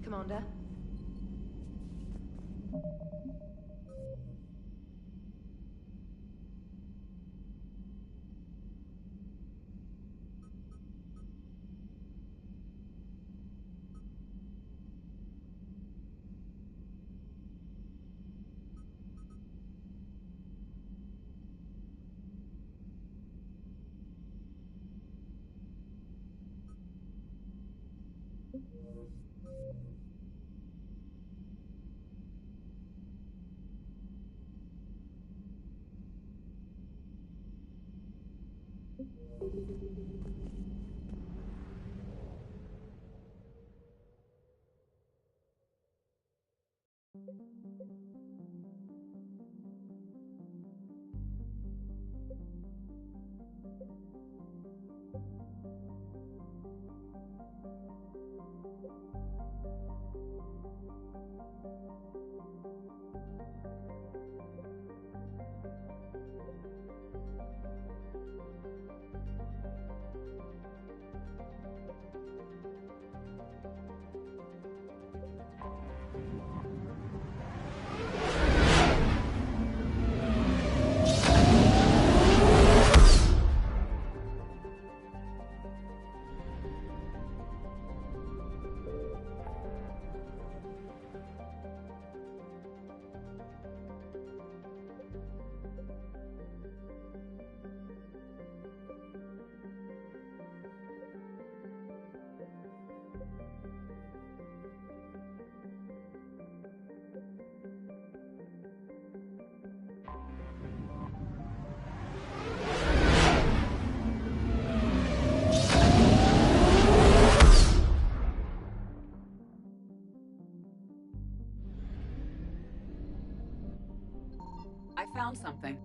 Commander. I found something.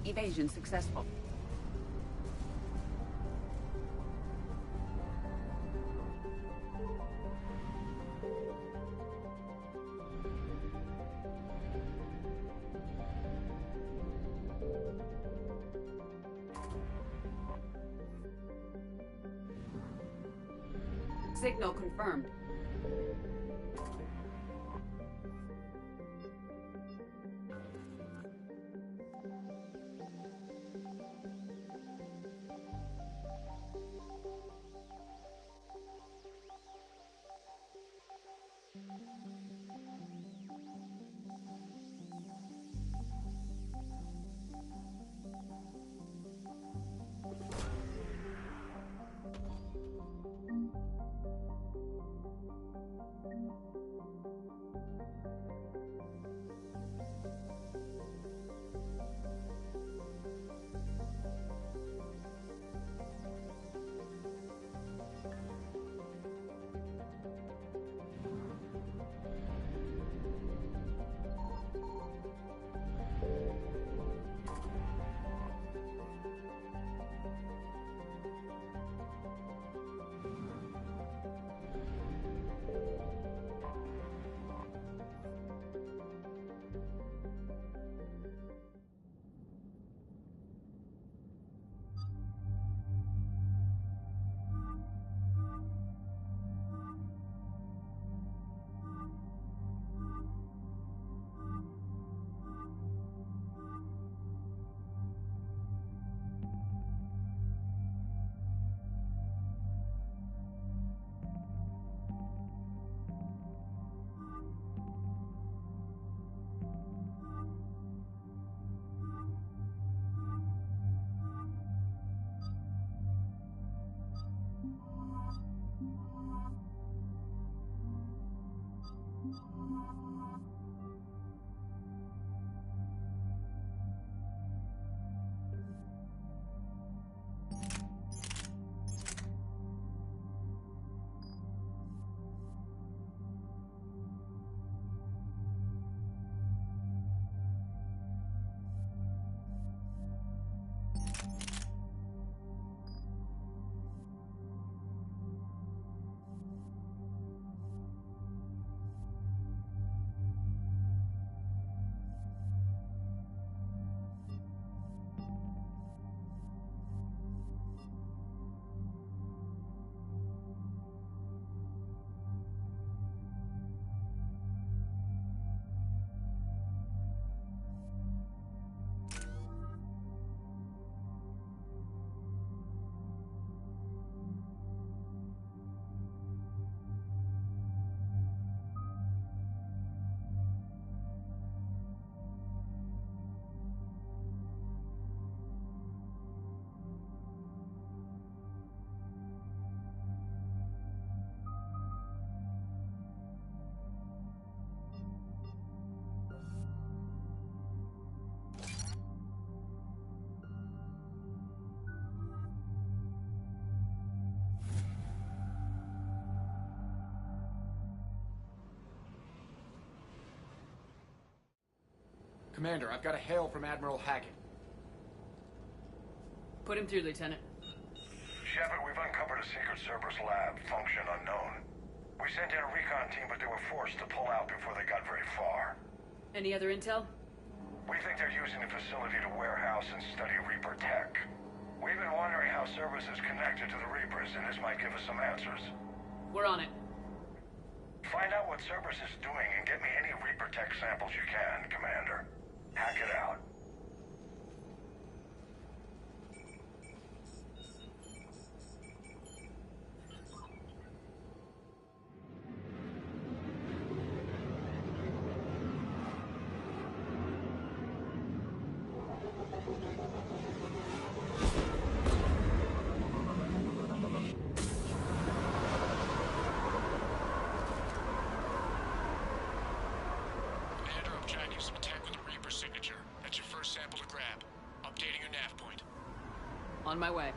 Evasion successful. Signal confirmed. Commander, I've got a hail from Admiral Hackett. Put him through, Lieutenant. Shepard, we've uncovered a secret Cerberus lab, function unknown. We sent in a recon team, but they were forced to pull out before they got very far. Any other intel? We think they're using the facility to warehouse and study Reaper tech. We've been wondering how Cerberus is connected to the Reapers, and this might give us some answers. We're on it. Find out what Cerberus is doing and get me any Reaper tech samples you can, Commander. Hack it out. On my way.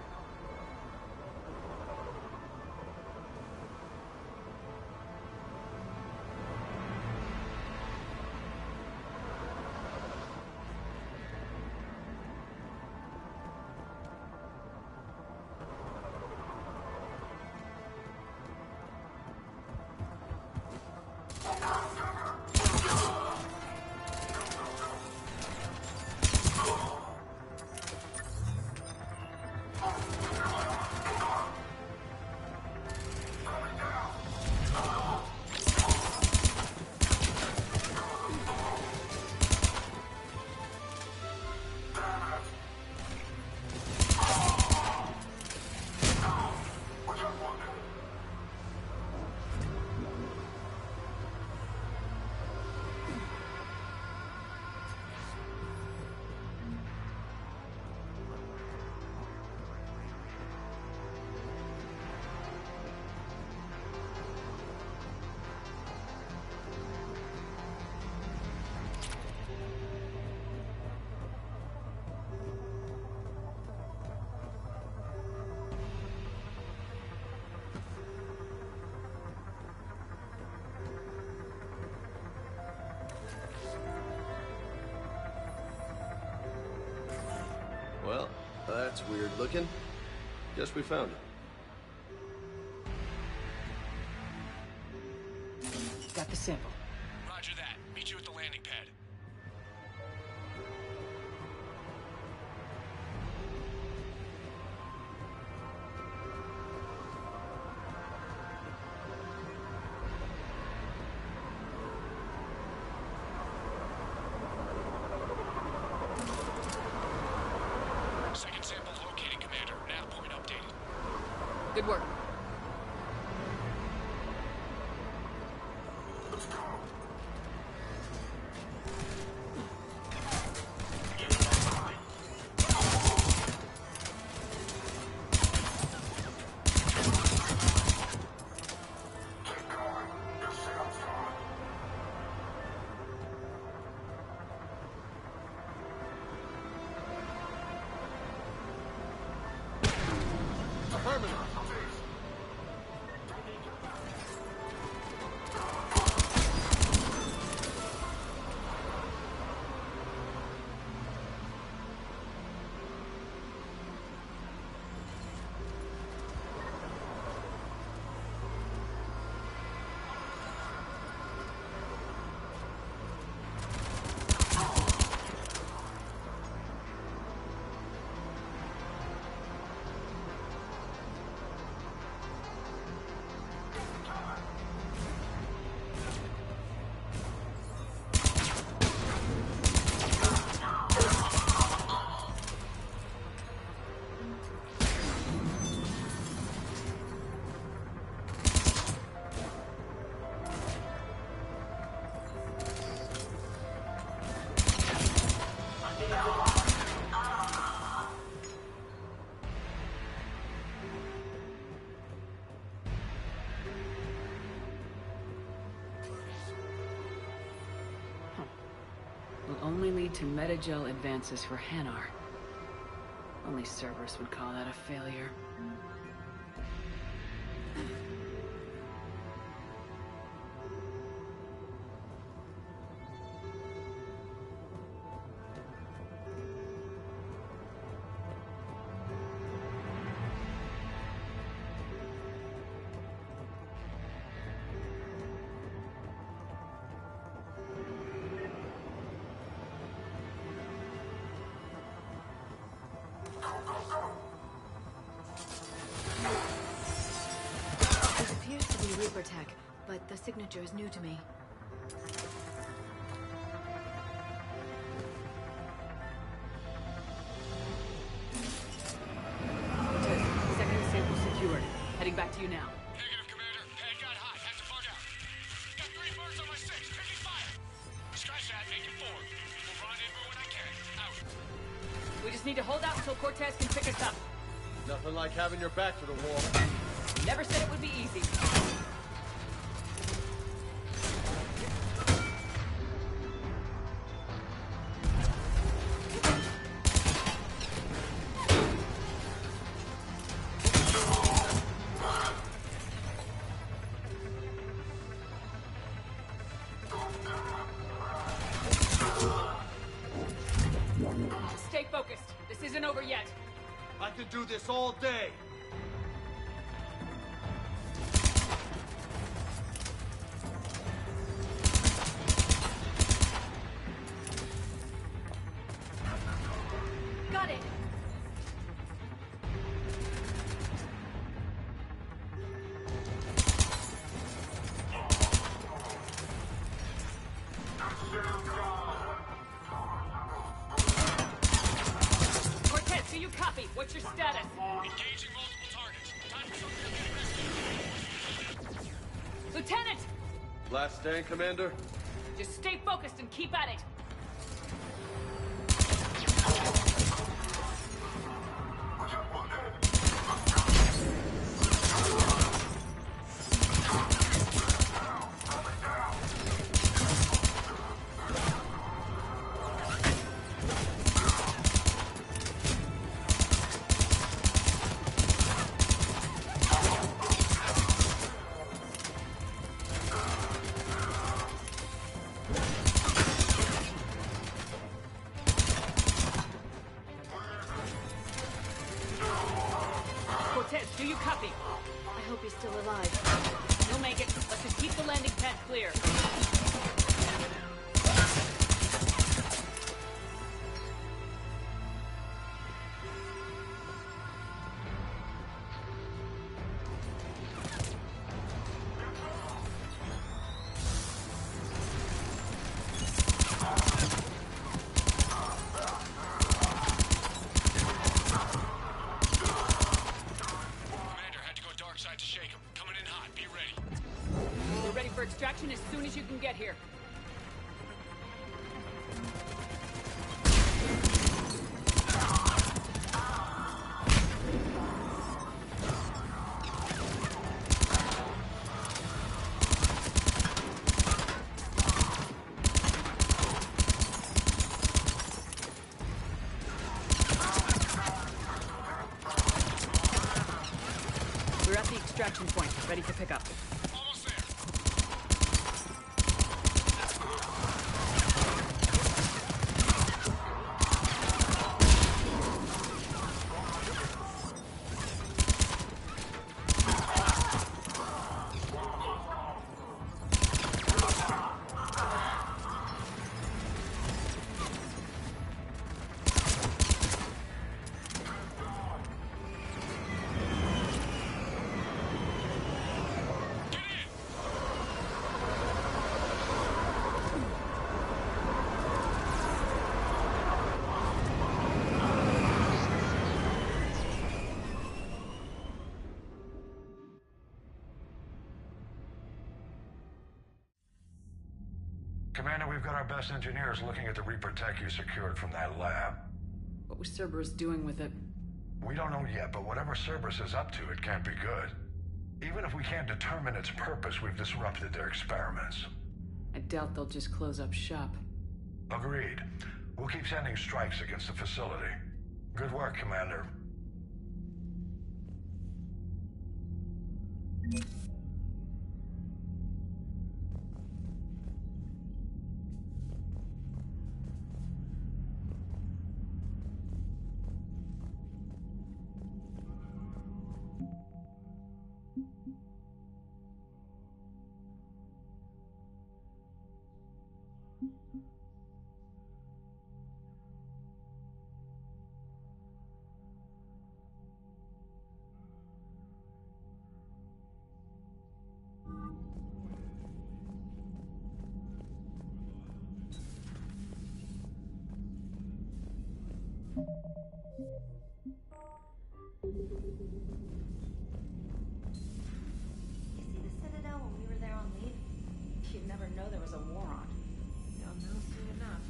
that's weird looking. Guess we found it. Got the sample. Roger that. Meet you at the landing pad. Second sample located, Commander. Nav point updated. Good work. Will only lead to metagel advances for Hanar. Only Cerberus would call that a failure. It appears to be Reaper tech, but the signature is new to me. Second sample secured. Heading back to you now. Negative, Commander. Pad got hot. Had to bug out. Got 3 birds on my 6. Taking fire. Scratch that. Make it 4. We'll rendezvous when I can. Out. We just need to hold out until Cortez can pick us up. Nothing like having your back to the wall. Never said it would be easy. Stay focused. This isn't over yet. I could do this all day. Got it! Cortez, do you copy? What's your status? Engaging multiple targets. Time for something to get aggressive. Lieutenant! Last stand, Commander? Just stay focused and keep at it. Copy. I hope he's still alive. You'll make it. Let's just keep the landing pad clear. Extraction as soon as you can get here. We're at the extraction point, ready for pickup. Commander, we've got our best engineers looking at the Reaper tech you secured from that lab. What was Cerberus doing with it? We don't know yet, but whatever Cerberus is up to, it can't be good. Even if we can't determine its purpose, we've disrupted their experiments. I doubt they'll just close up shop. Agreed. We'll keep sending strikes against the facility. Good work, Commander. You see the Citadel when we were there on leave? You'd never know there was a war on. You'll know soon enough.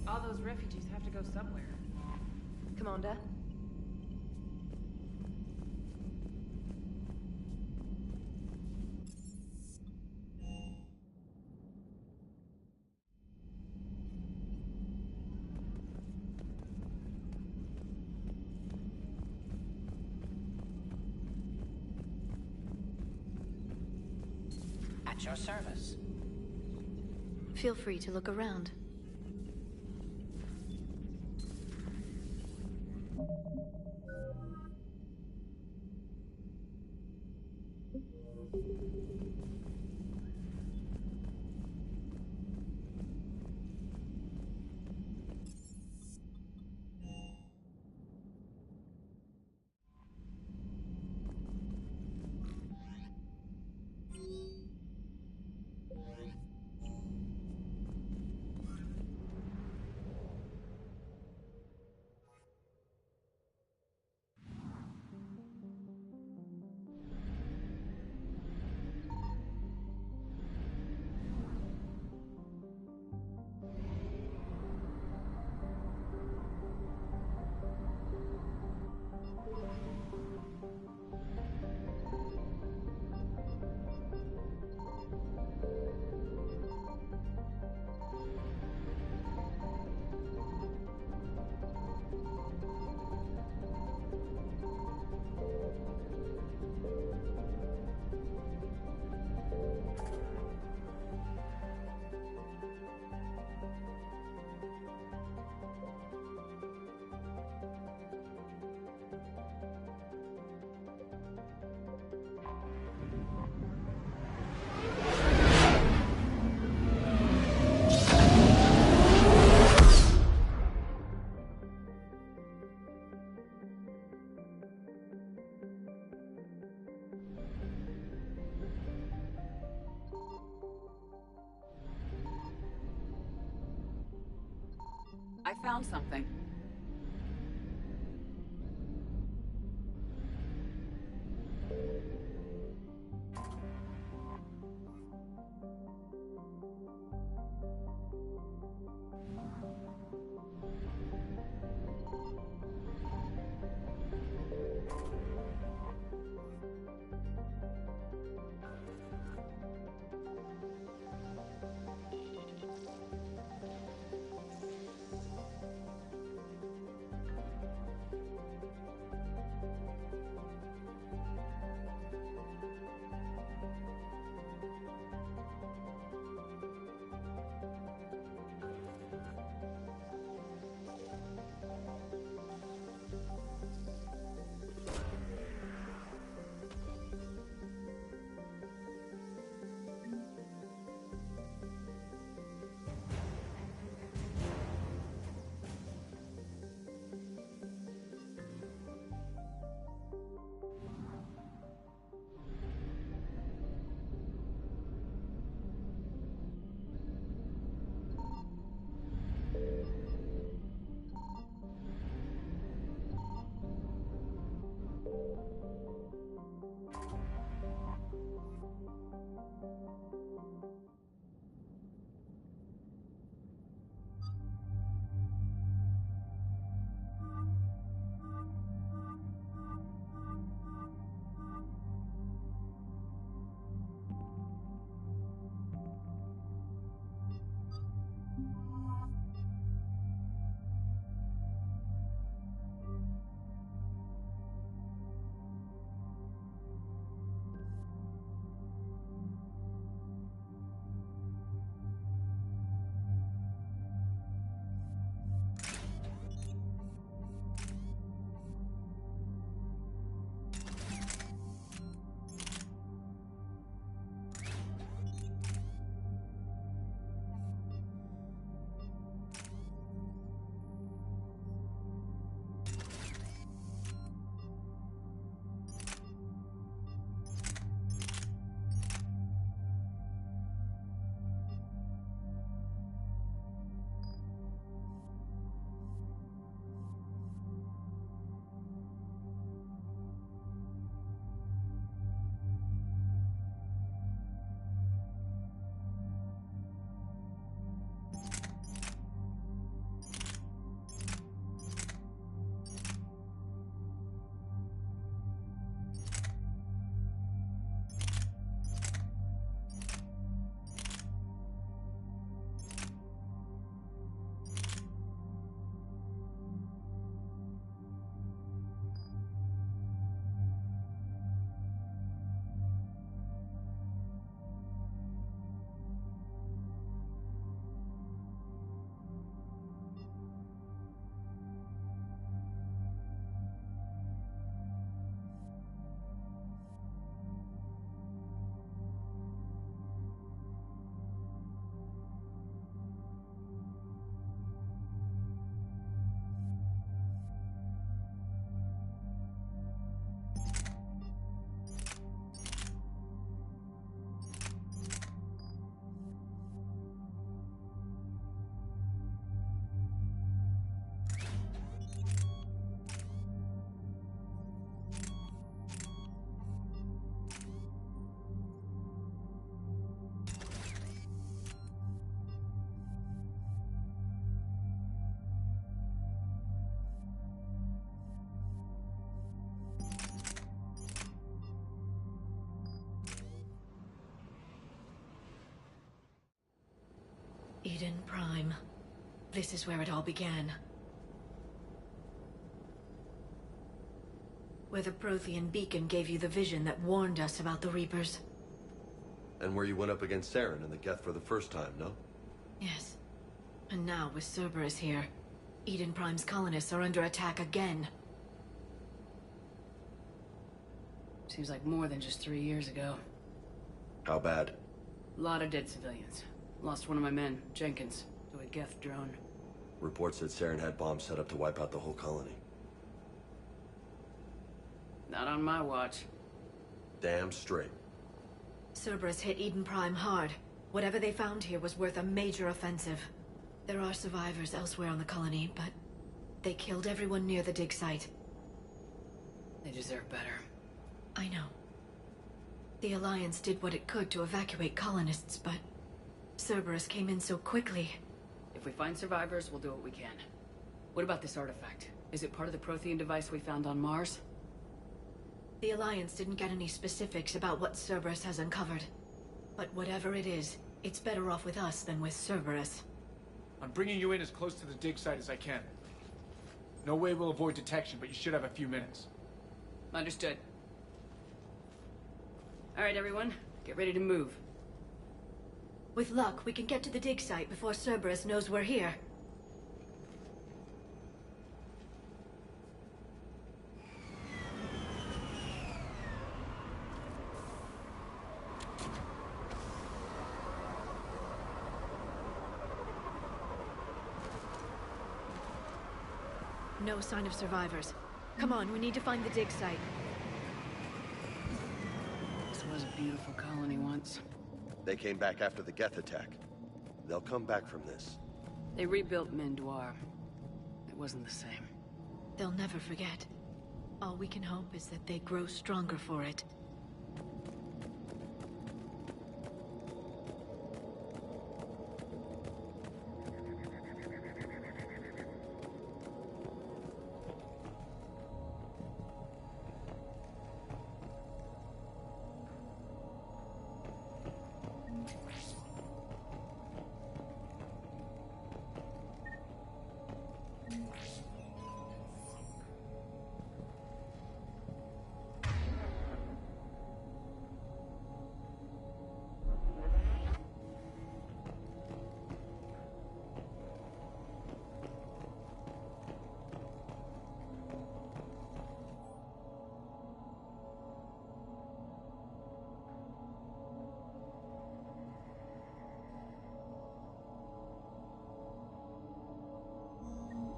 All those refugees have to go somewhere. Commander? At your service. Feel free to look around. I found something. Eden Prime. This is where it all began. Where the Prothean beacon gave you the vision that warned us about the Reapers. And where you went up against Saren and the Geth for the first time, no? Yes. And now, with Cerberus here, Eden Prime's colonists are under attack again. Seems like more than just 3 years ago. How bad? A lot of dead civilians. Lost one of my men, Jenkins, to a Geth drone. Reports said Saren had bombs set up to wipe out the whole colony. Not on my watch. Damn straight. Cerberus hit Eden Prime hard. Whatever they found here was worth a major offensive. There are survivors elsewhere on the colony, but they killed everyone near the dig site. They deserve better. I know. The Alliance did what it could to evacuate colonists, but Cerberus came in so quickly. If we find survivors, we'll do what we can. What about this artifact? Is it part of the Prothean device we found on Mars? The Alliance didn't get any specifics about what Cerberus has uncovered. But whatever it is, it's better off with us than with Cerberus. I'm bringing you in as close to the dig site as I can. No way we'll avoid detection, but you should have a few minutes. Understood. All right, everyone. Get ready to move. With luck, we can get to the dig site before Cerberus knows we're here. No sign of survivors. Come on, we need to find the dig site. This was a beautiful colony once. They came back after the Geth attack. They'll come back from this. They rebuilt Mindoir. It wasn't the same. They'll never forget. All we can hope is that they grow stronger for it.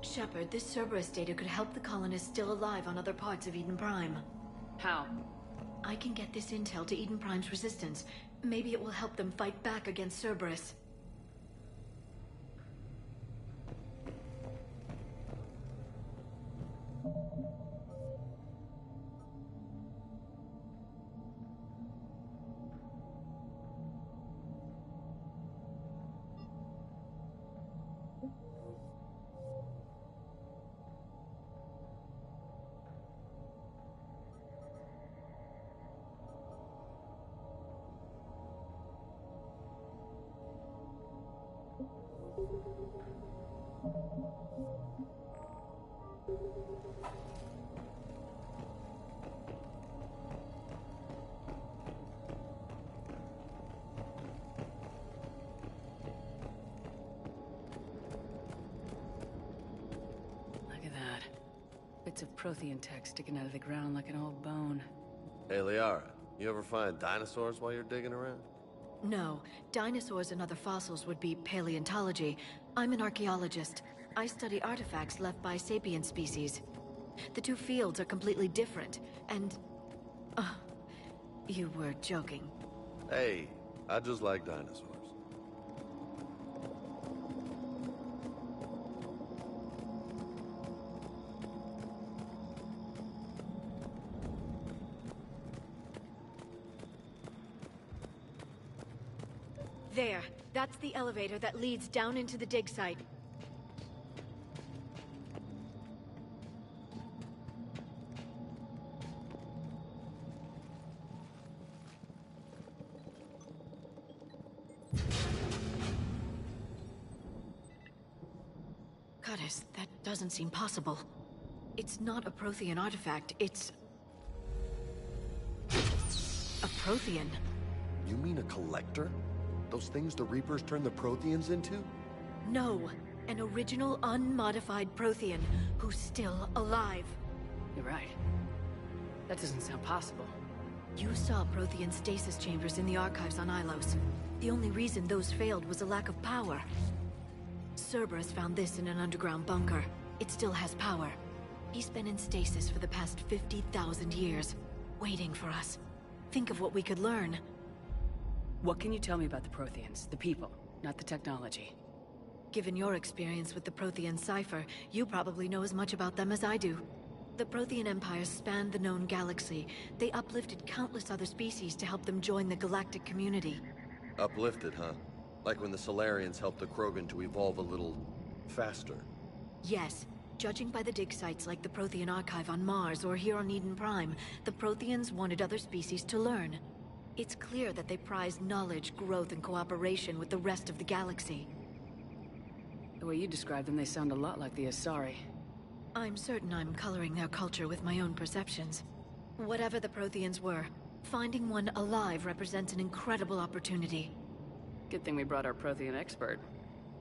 Shepard, this Cerberus data could help the colonists still alive on other parts of Eden Prime. How? I can get this intel to Eden Prime's resistance. Maybe it will help them fight back against Cerberus. Look at that. Bits of Prothean tech sticking out of the ground like an old bone. Hey, Liara, you ever find dinosaurs while you're digging around? No, dinosaurs and other fossils would be paleontology. I'm an archaeologist. I study artifacts left by sapient species. The two fields are completely different, and... you were joking. Hey, I just like dinosaurs. There. That's the elevator that leads down into the dig site. Curtis, that doesn't seem possible. It's not a Prothean artifact, it's... a Prothean. You mean a collector? Those things the Reapers turn the Protheans into? No, an original unmodified Prothean who's still alive. You're right. That doesn't sound possible. You saw Prothean stasis chambers in the archives on Ilos. The only reason those failed was a lack of power. Cerberus found this in an underground bunker. It still has power. He's been in stasis for the past 50,000 years, waiting for us. Think of what we could learn. What can you tell me about the Protheans? The people, not the technology. Given your experience with the Prothean Cipher, you probably know as much about them as I do. The Prothean Empire spanned the known galaxy. They uplifted countless other species to help them join the galactic community. Uplifted, huh? Like when the Solarians helped the Krogan to evolve a little... faster. Yes. Judging by the dig sites like the Prothean Archive on Mars or here on Eden Prime, the Protheans wanted other species to learn. It's clear that they prized knowledge, growth, and cooperation with the rest of the galaxy. The way you describe them, they sound a lot like the Asari. I'm certain I'm coloring their culture with my own perceptions. Whatever the Protheans were, finding one alive represents an incredible opportunity. Good thing we brought our Prothean expert.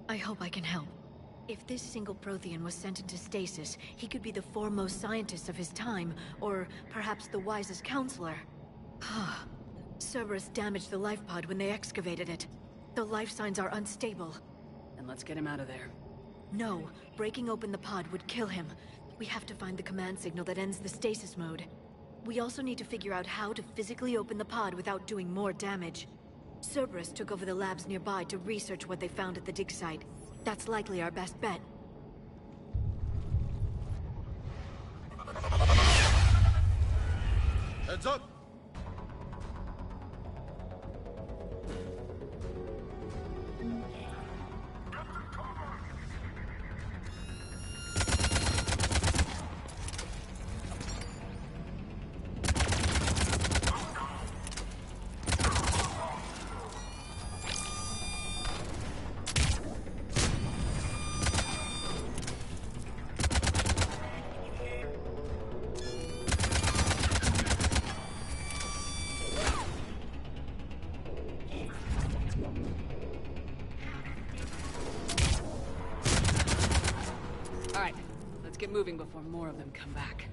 I hope I can help. If this single Prothean was sent into stasis, he could be the foremost scientist of his time, or perhaps the wisest counselor. Cerberus damaged the life pod when they excavated it. The life signs are unstable. Then let's get him out of there. No, breaking open the pod would kill him. We have to find the command signal that ends the stasis mode. We also need to figure out how to physically open the pod without doing more damage. Cerberus took over the labs nearby to research what they found at the dig site. That's likely our best bet. Heads up! Alright, let's get moving before more of them come back.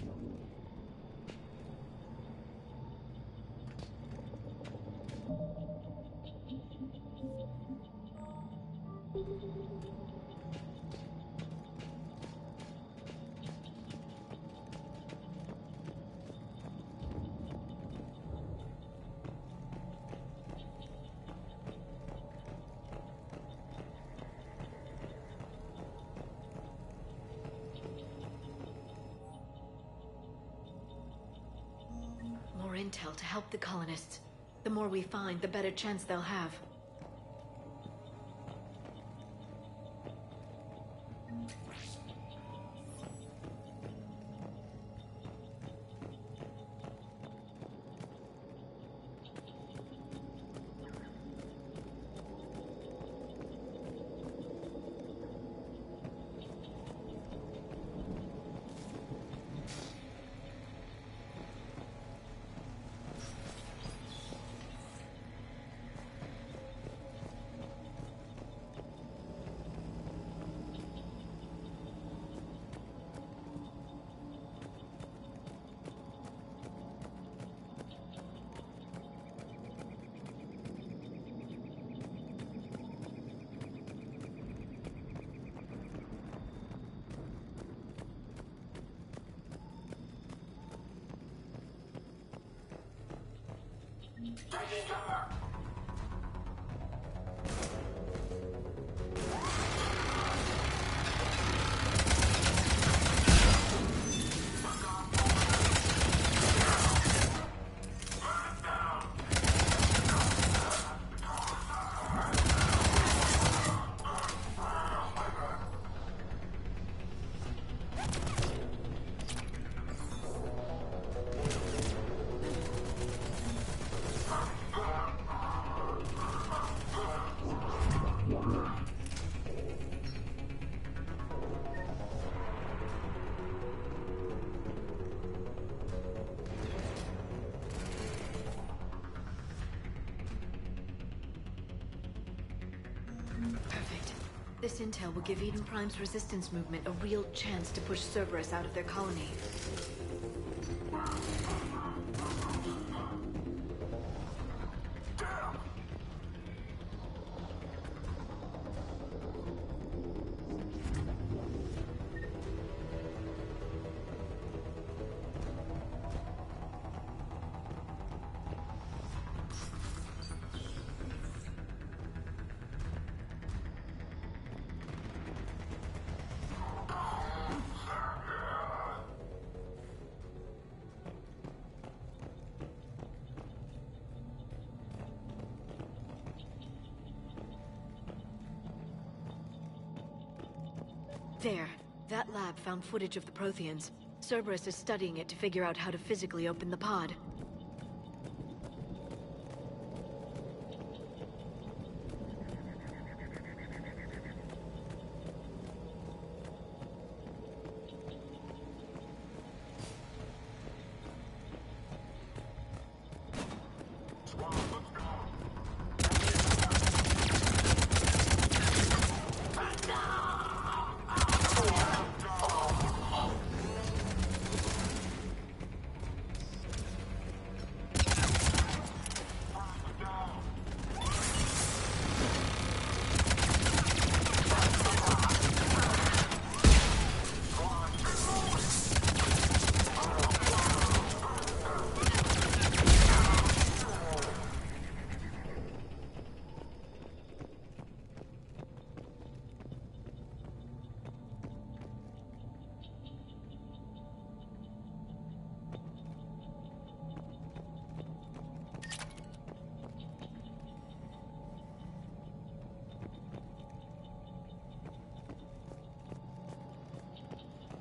More intel to help the colonists. The more we find, the better chance they'll have. Perfect. This intel will give Eden Prime's resistance movement a real chance to push Cerberus out of their colony. There. That lab found footage of the Protheans. Cerberus is studying it to figure out how to physically open the pod.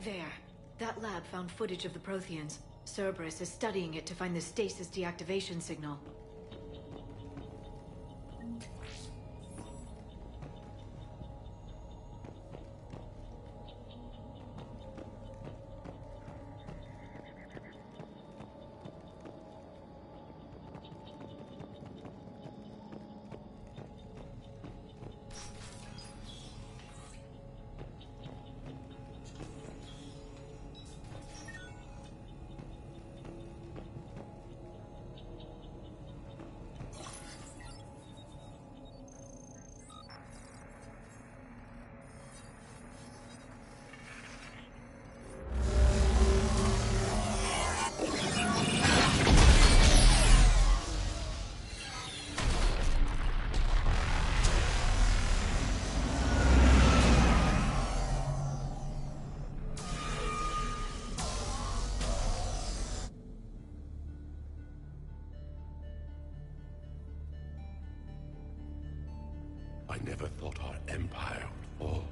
There. That lab found footage of the Protheans. Cerberus is studying it to find the stasis deactivation signal. I never thought our empire would fall.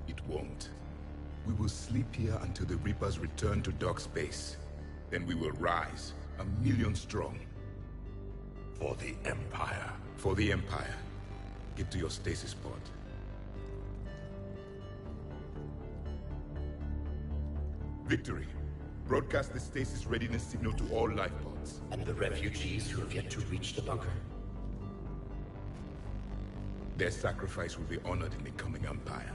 It won't. We will sleep here until the Reapers return to dark space. Then we will rise, 1,000,000 strong. For the Empire. For the Empire. Get to your stasis pod. Victory. Broadcast the stasis readiness signal to all life pods. And the refugees who have yet to reach the bunker? Their sacrifice will be honored in the coming Empire.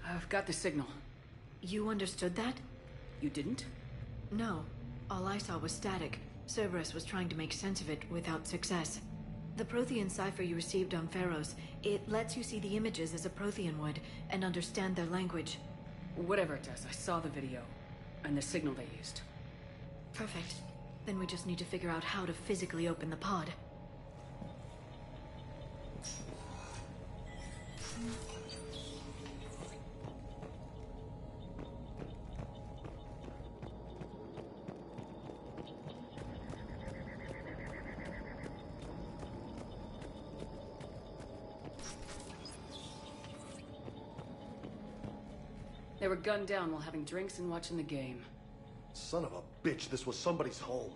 I've got the signal. You understood that? You didn't? No. All I saw was static. Cerberus was trying to make sense of it without success. The Prothean cipher you received on Pharaohs, it lets you see the images as a Prothean would, and understand their language. Whatever it does, I saw the video. And the signal they used. Perfect. Then we just need to figure out how to physically open the pod. They were gunned down while having drinks and watching the game. Son of a bitch, this was somebody's home.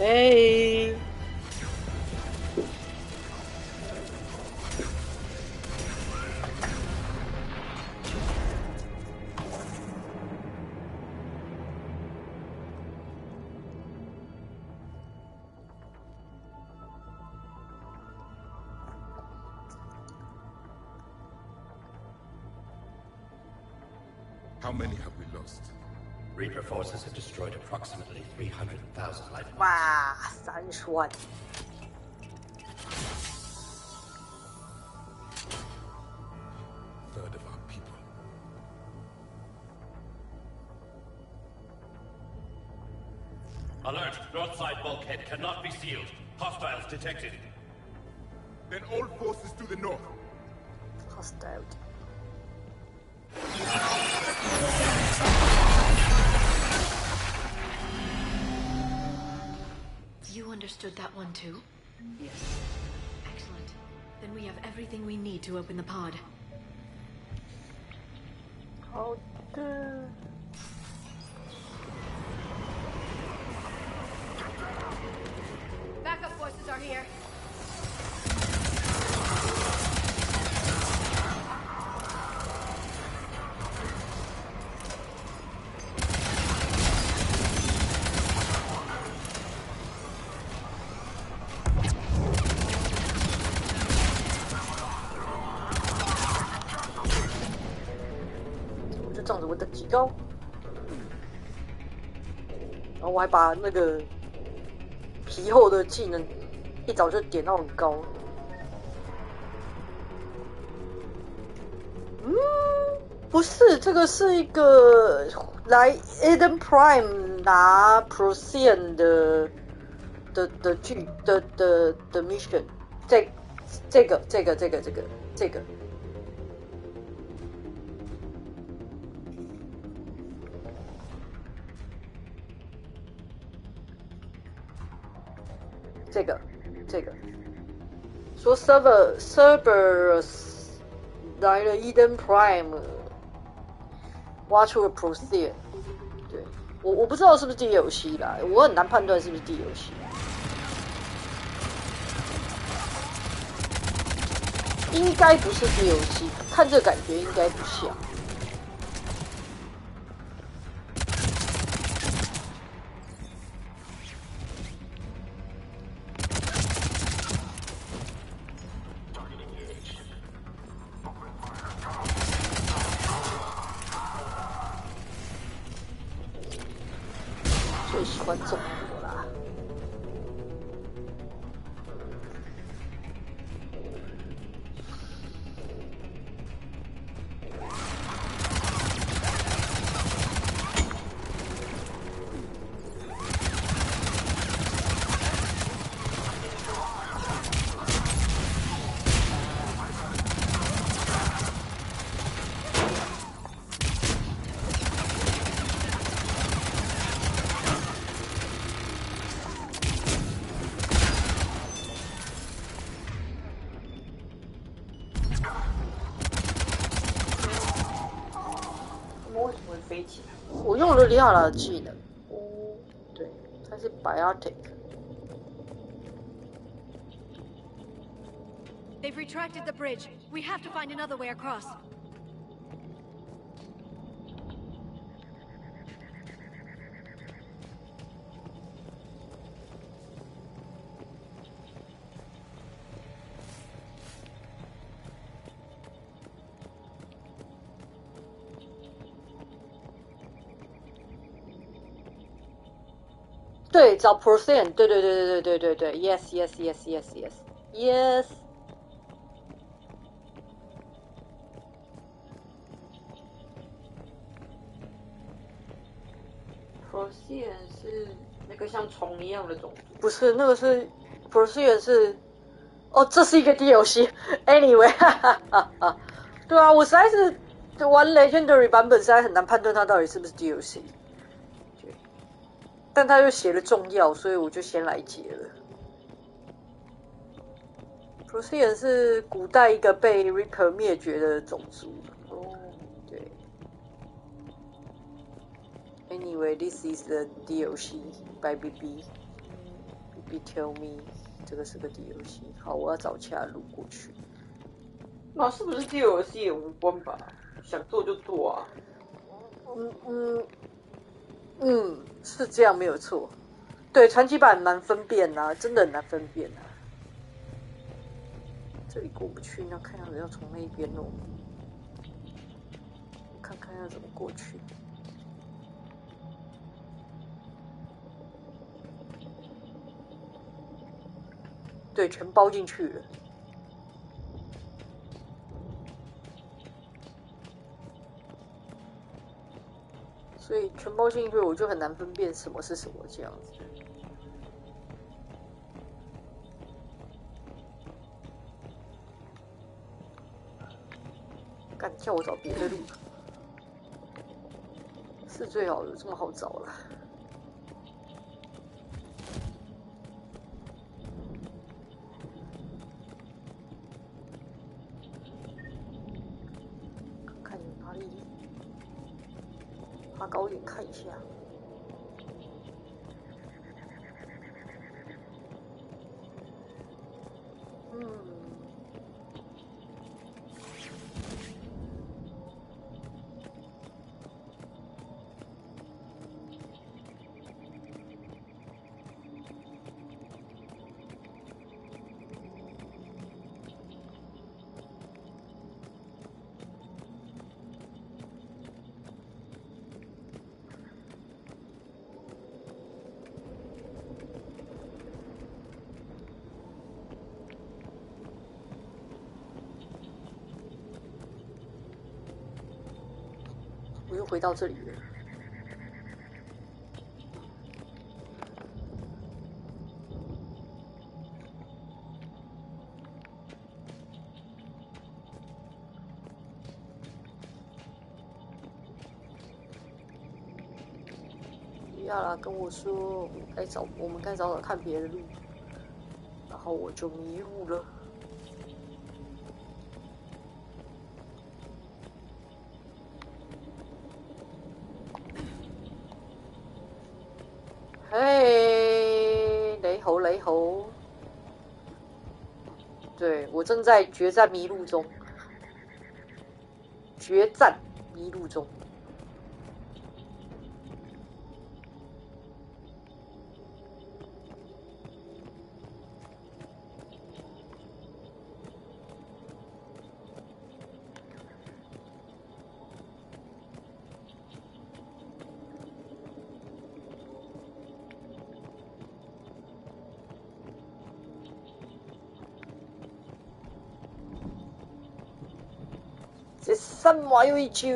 Hey. How many have we lost? Reaper forces have destroyed approximately 300,000 life forms. 哇，30万。Third of our people. Alert! North side bulkhead cannot be sealed. Hostiles detected. Then all forces to the north. Hostile. You understood that one too? Yes. Excellent. Then we have everything we need to open the pod. 好的。Backup forces are here.就仗着我的极高，然后我还把那个皮厚的技能一早就点到很高。不是，这个是一个来 Eden Prime 拿 Procyon 的 mission， 这个。这个说 Cerberus 来了 Eden Prime， 挖出了 Procyon。对，我不知道是不是 DLC 啦，我很难判断是不是 DLC。应该不是 DLC， 看这感觉应该不像。最喜欢中火啦。我用了利亚拉的技能，对，它是 Biotic。 They've retracted the bridge. We have to find another way across.对，找 Procyon， 对 ，yes。Procyon 是那个像虫一样的种族，不是，那个是 Procyon 是，哦，这是一个 DLC。Anyway， 对啊，我实在是玩 Legendary 版本，实在很难判断它到底是不是 DLC。但他又写了重要，所以我就先来解了。Procyon 是古代一个被 Reaper 灭绝的种族。哦，对。Anyway, this is the DLC by BB. Baby Tell Me， 这个是个 DLC。好，我要找其他路过去。那是不是 DLC 也无关吧？想做就做啊。是这样没有错。对，传奇版难分辨啊，真的很难分辨啊。这里过不去，那看样子要从那边哦。看看要怎么过去。对，全包进去了。所以全包进去，我就很难分辨什么是什么这样子。干，叫我找别的路，是最好有这么好找了。看有哪里，爬高一点看一下。我又回到这里了。亚拉跟我说，我们该找看别的路，然后我就迷路了。嘿，雷猴，对，我正在决战迷路中，这什么有一句？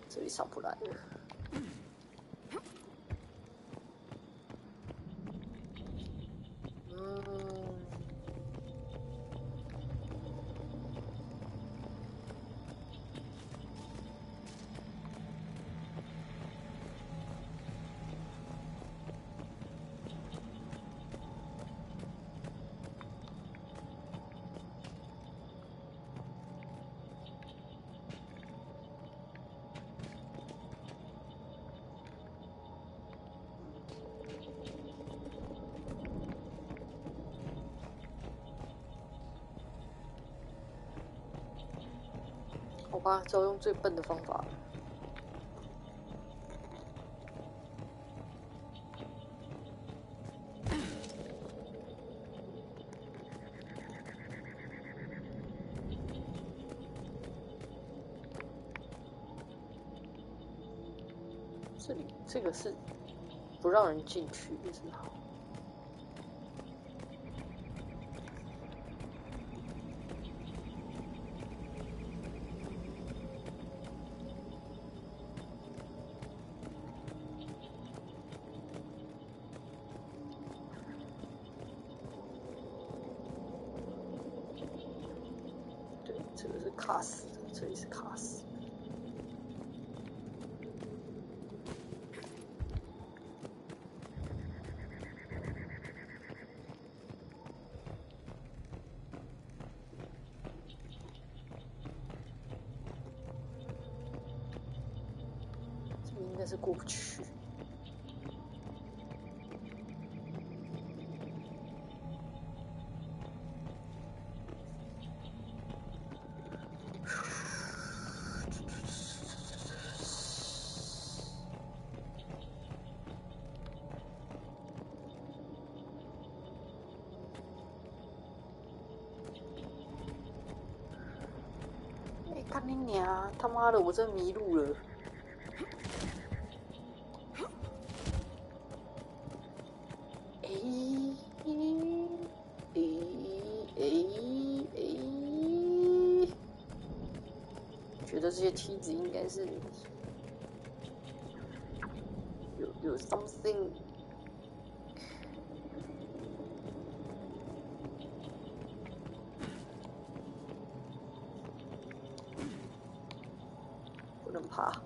这里上不来了。好吧，只好用最笨的方法。这里这个是不让人进去的，是好。这个是卡死的，这里是卡死。应该是过不去。干你娘！他妈的，我真迷路了。觉得这些梯子应该是有 something。不能爬。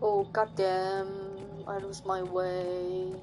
Oh goddamn! I lose my way.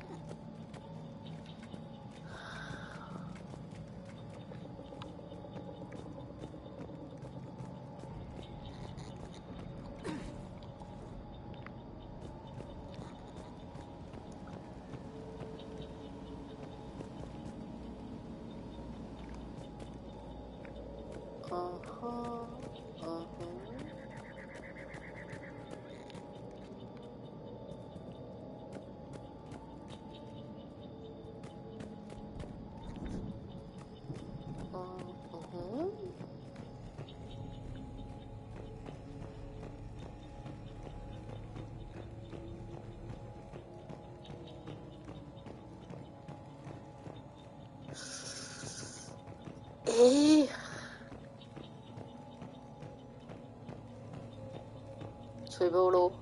吹波咯，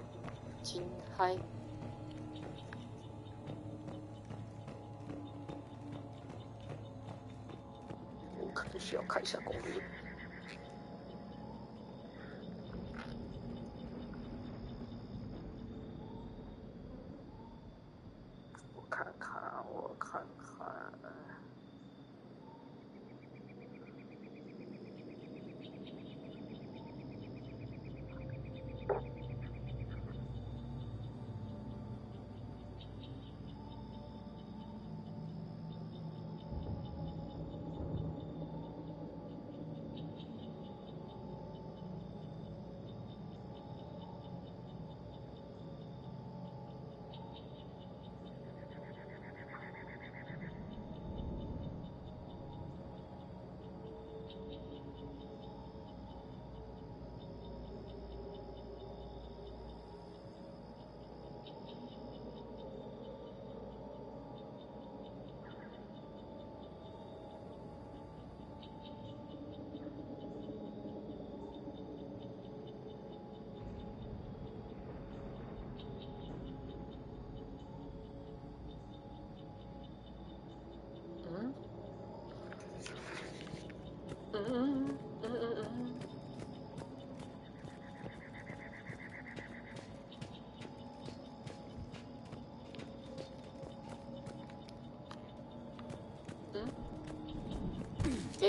真嗨！我可能需要看一下攻略。我看看。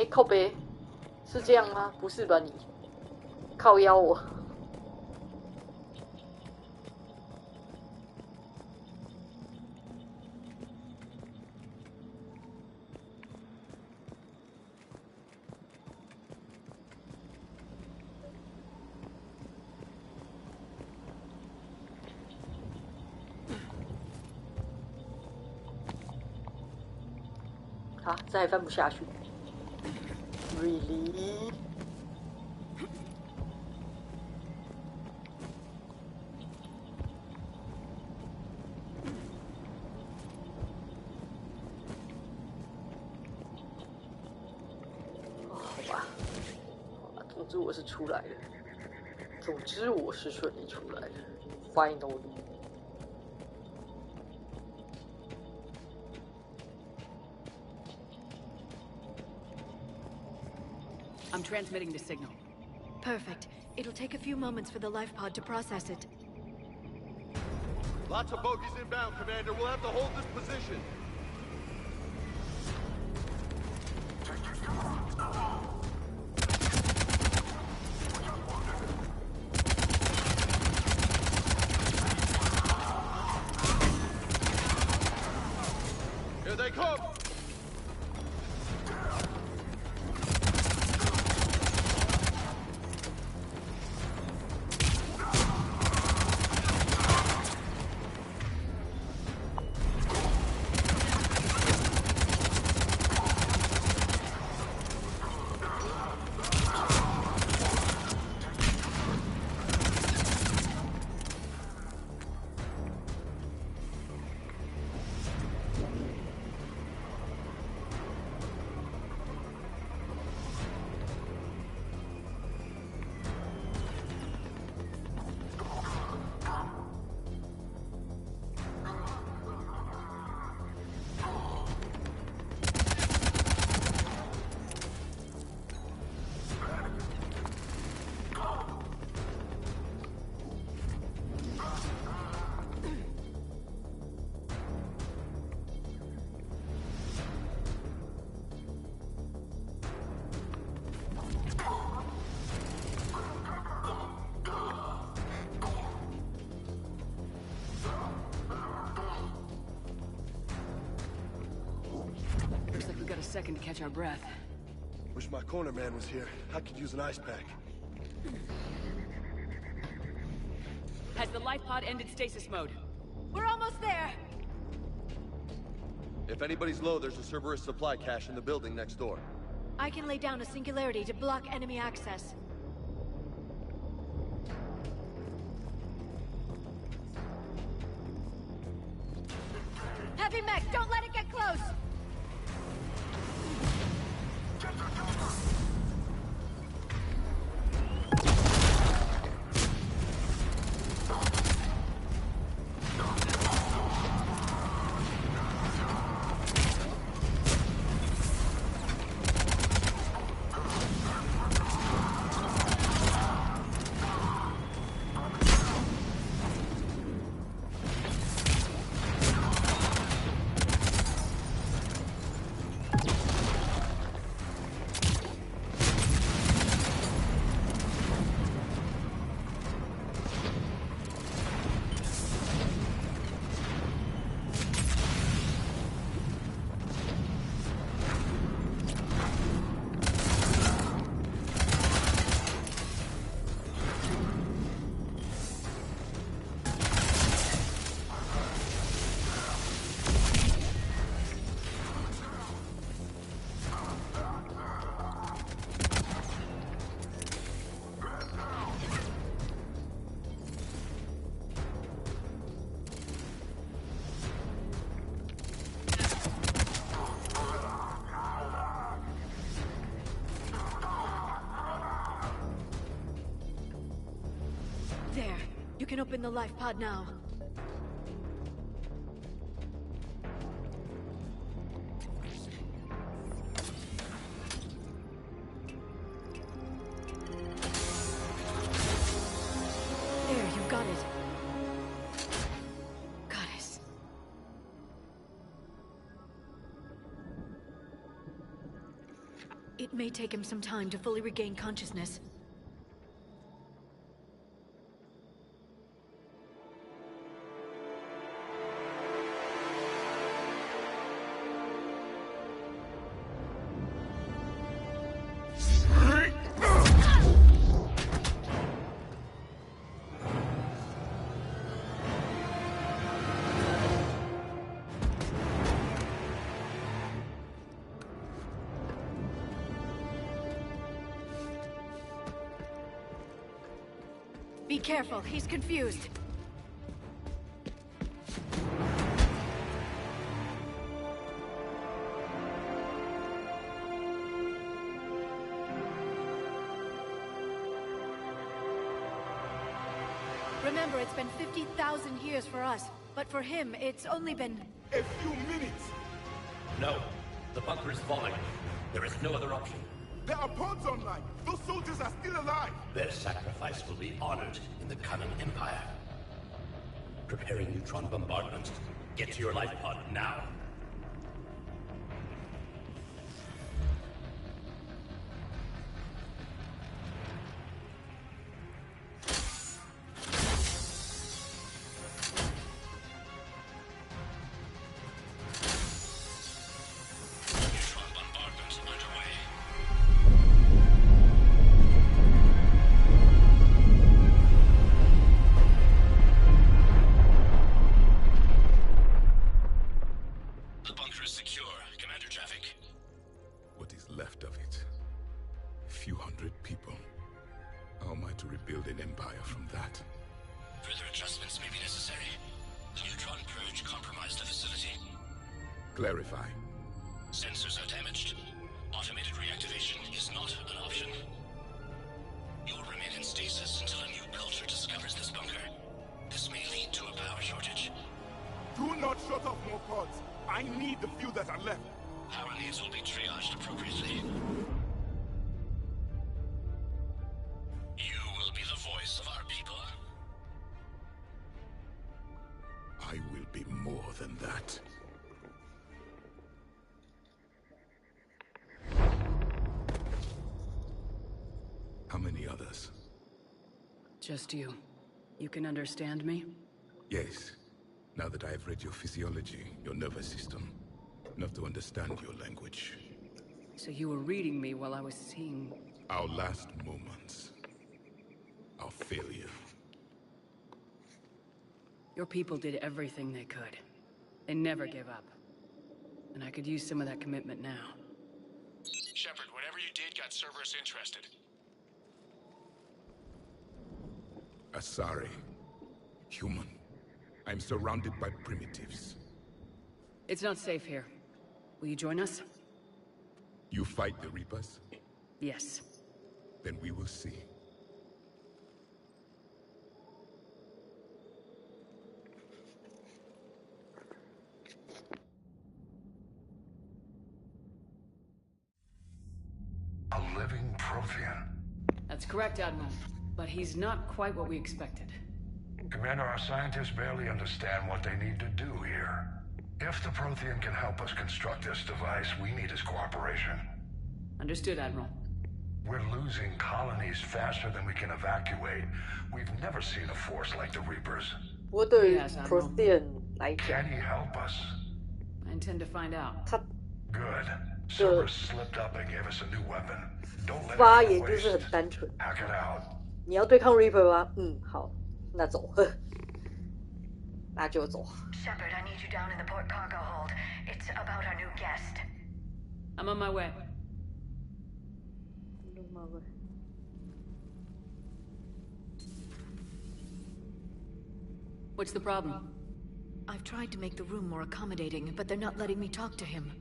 靠北，是这样吗？不是吧你？靠腰我。啊，这还翻不下去。Really? 吧。好吧，总之我是出来了。总之我是顺利出来的。Finally。I'm transmitting the signal. Perfect. It'll take a few moments for the life pod to process it. Lots of bogies inbound, Commander. We'll have to hold this position. Here they come! Got a second to catch our breath. Wish my corner man was here. I could use an ice pack. Has the life pod ended stasis mode? We're almost there! If anybody's low, there's a Cerberus supply cache in the building next door. I can lay down a singularity to block enemy access. Heavy mech, don't let it get close! There. You can open the life pod now. There, you've got it. Goddess. It may take him some time to fully regain consciousness. Be careful, he's confused. Remember, it's been 50,000 years for us, but for him, it's only been... A few minutes! No. The bunker is falling. There is no other option. There are pods online! Those soldiers are still alive! Their sacrifice will be honored in the coming Empire. Preparing neutron bombardment. Get to your life pod now. Clarify. Sensors are damaged. Automated reactivation is not an option. You'll remain in stasis until a new culture discovers this bunker. This may lead to a power shortage. Do not shut off more pods. I need the few that are left. Power needs will be triaged appropriately. You will be the voice of our people. I will be more than that. How many others? Just you. You can understand me? Yes. Now that I have read your physiology, your nervous system, enough to understand your language. So you were reading me while I was seeing... Our last moments. Our failure. Your people did everything they could. They never gave up. And I could use some of that commitment now. Shepard, whatever you did got Cerberus interested. Asari. Human. I'm surrounded by primitives. It's not safe here. Will you join us? You fight the Reapers? Yes. Then we will see. A living Prothean. That's correct, Admiral. But he's not quite what we expected. Commander, our scientists barely understand what they need to do here. If the Prothean can help us construct this device, we need his cooperation. Understood, Admiral. We're losing colonies faster than we can evacuate. We've never seen a force like the Reapers. 我对 Yes, Admiral. Prothean 来讲， Can he help us? I intend to find out. 他 Good. Cerberus slipped up and gave us a new weapon. Don't let 发 it 言 go 就是 waste. 很单纯。 Hack it out. 你要对抗 Reaper 吗？嗯，好，那走，那就走。 Shepard, I need you down in the port cargo hold. It's about our new guest. I'm on my way. What's the problem? I've tried to make the room more accommodating, but they're not letting me talk to him.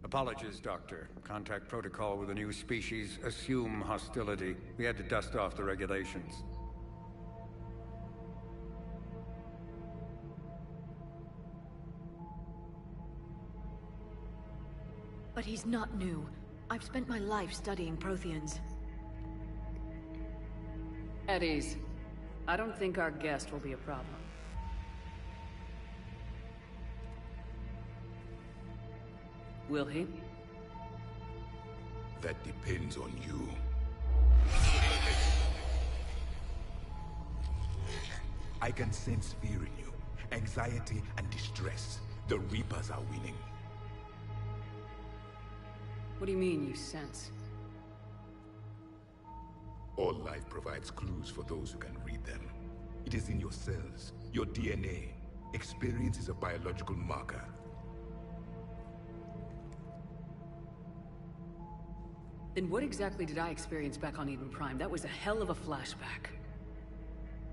Apologies, Doctor. Contact protocol with a new species. Assume hostility. We had to dust off the regulations. But he's not new. I've spent my life studying Protheans. At ease. I don't think our guest will be a problem. Will he? That depends on you. I can sense fear in you. Anxiety and distress. The Reapers are winning. What do you mean, you sense? All life provides clues for those who can read them. It is in your cells, your DNA. Experience is a biological marker. Then what exactly did I experience back on Eden Prime? That was a hell of a flashback.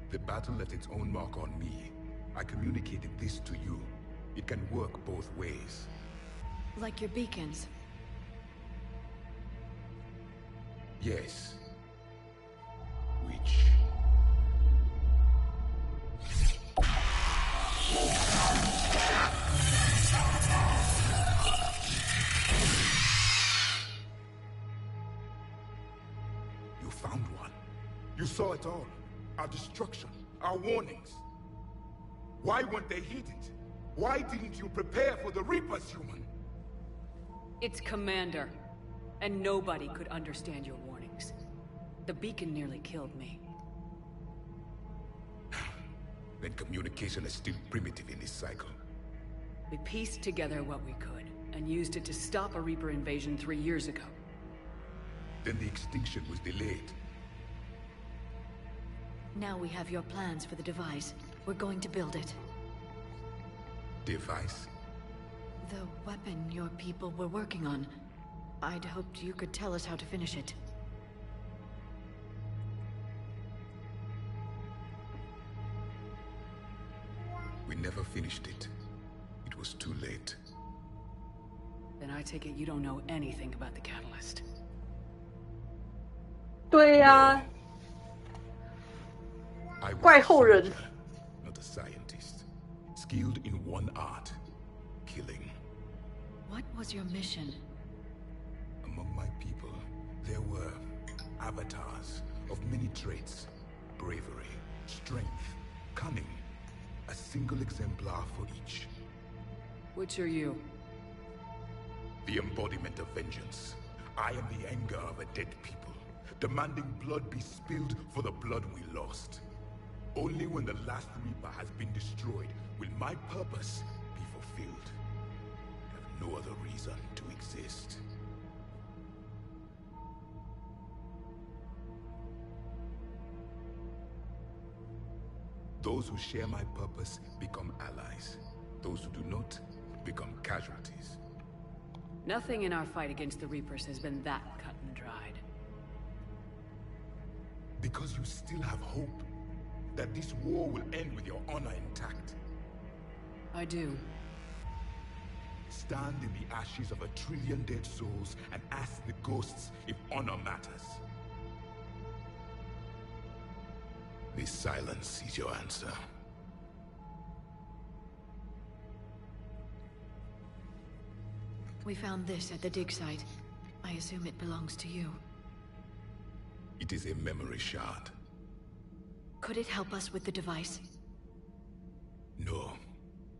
The battle left its own mark on me. I communicated this to you. It can work both ways. Like your beacons. Yes. Which... found one. You saw it all. Our destruction, our warnings. Why weren't they heeded? Why didn't you prepare for the Reapers, human? It's Commander. And nobody could understand your warnings. The beacon nearly killed me. Then communication is still primitive in this cycle. We pieced together what we could, and used it to stop a Reaper invasion 3 years ago. Then the extinction was delayed. Now we have your plans for the device. We're going to build it. Device? The weapon your people were working on. I'd hoped you could tell us how to finish it. We never finished it. It was too late. Then I take it you don't know anything about the catalyst. 对呀， I was 怪 a 后人。 soldier, not a scientist. Skilled in one art, killing. What was your mission? Among my people, there were avatars of many traits. Bravery, strength, cunning. A single exemplar for each. Which are you? The embodiment of vengeance. I am the anger of a dead people, demanding blood be spilled for the blood we lost. Only when the last Reaper has been destroyed will my purpose be fulfilled. I have no other reason to exist. Those who share my purpose become allies. Those who do not become casualties. Nothing in our fight against the Reapers has been that cut and dried. Because you still have hope that this war will end with your honor intact. I do. Stand in the ashes of 1 trillion dead souls and ask the ghosts if honor matters. This silence is your answer. We found this at the dig site. I assume it belongs to you. It is a memory shard. Could it help us with the device? No,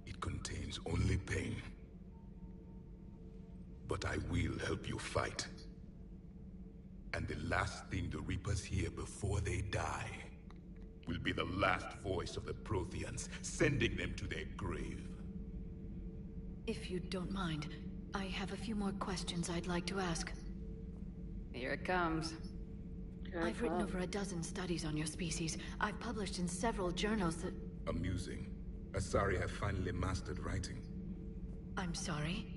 it contains only pain. But I will help you fight. And the last thing the Reapers hear before they die will be the last voice of the Protheans, sending them to their grave. If you don't mind, I have a few more questions I'd like to ask. Here it comes. I've written over a dozen studies on your species. I've published in several journals that... Amusing. Asari have finally mastered writing. I'm sorry?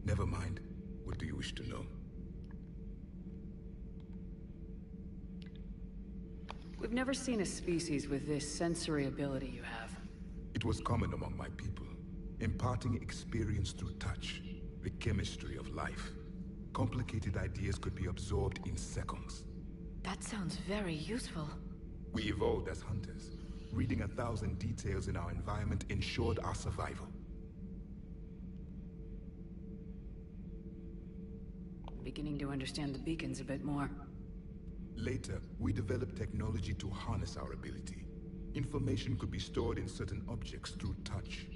Never mind. What do you wish to know? We've never seen a species with this sensory ability you have. It was common among my people, imparting experience through touch, the chemistry of life. Complicated ideas could be absorbed in seconds. That sounds very useful. We evolved as hunters. Reading 1,000 details in our environment ensured our survival. Beginning to understand the beacons a bit more. Later, we developed technology to harness our ability. Information could be stored in certain objects through touch.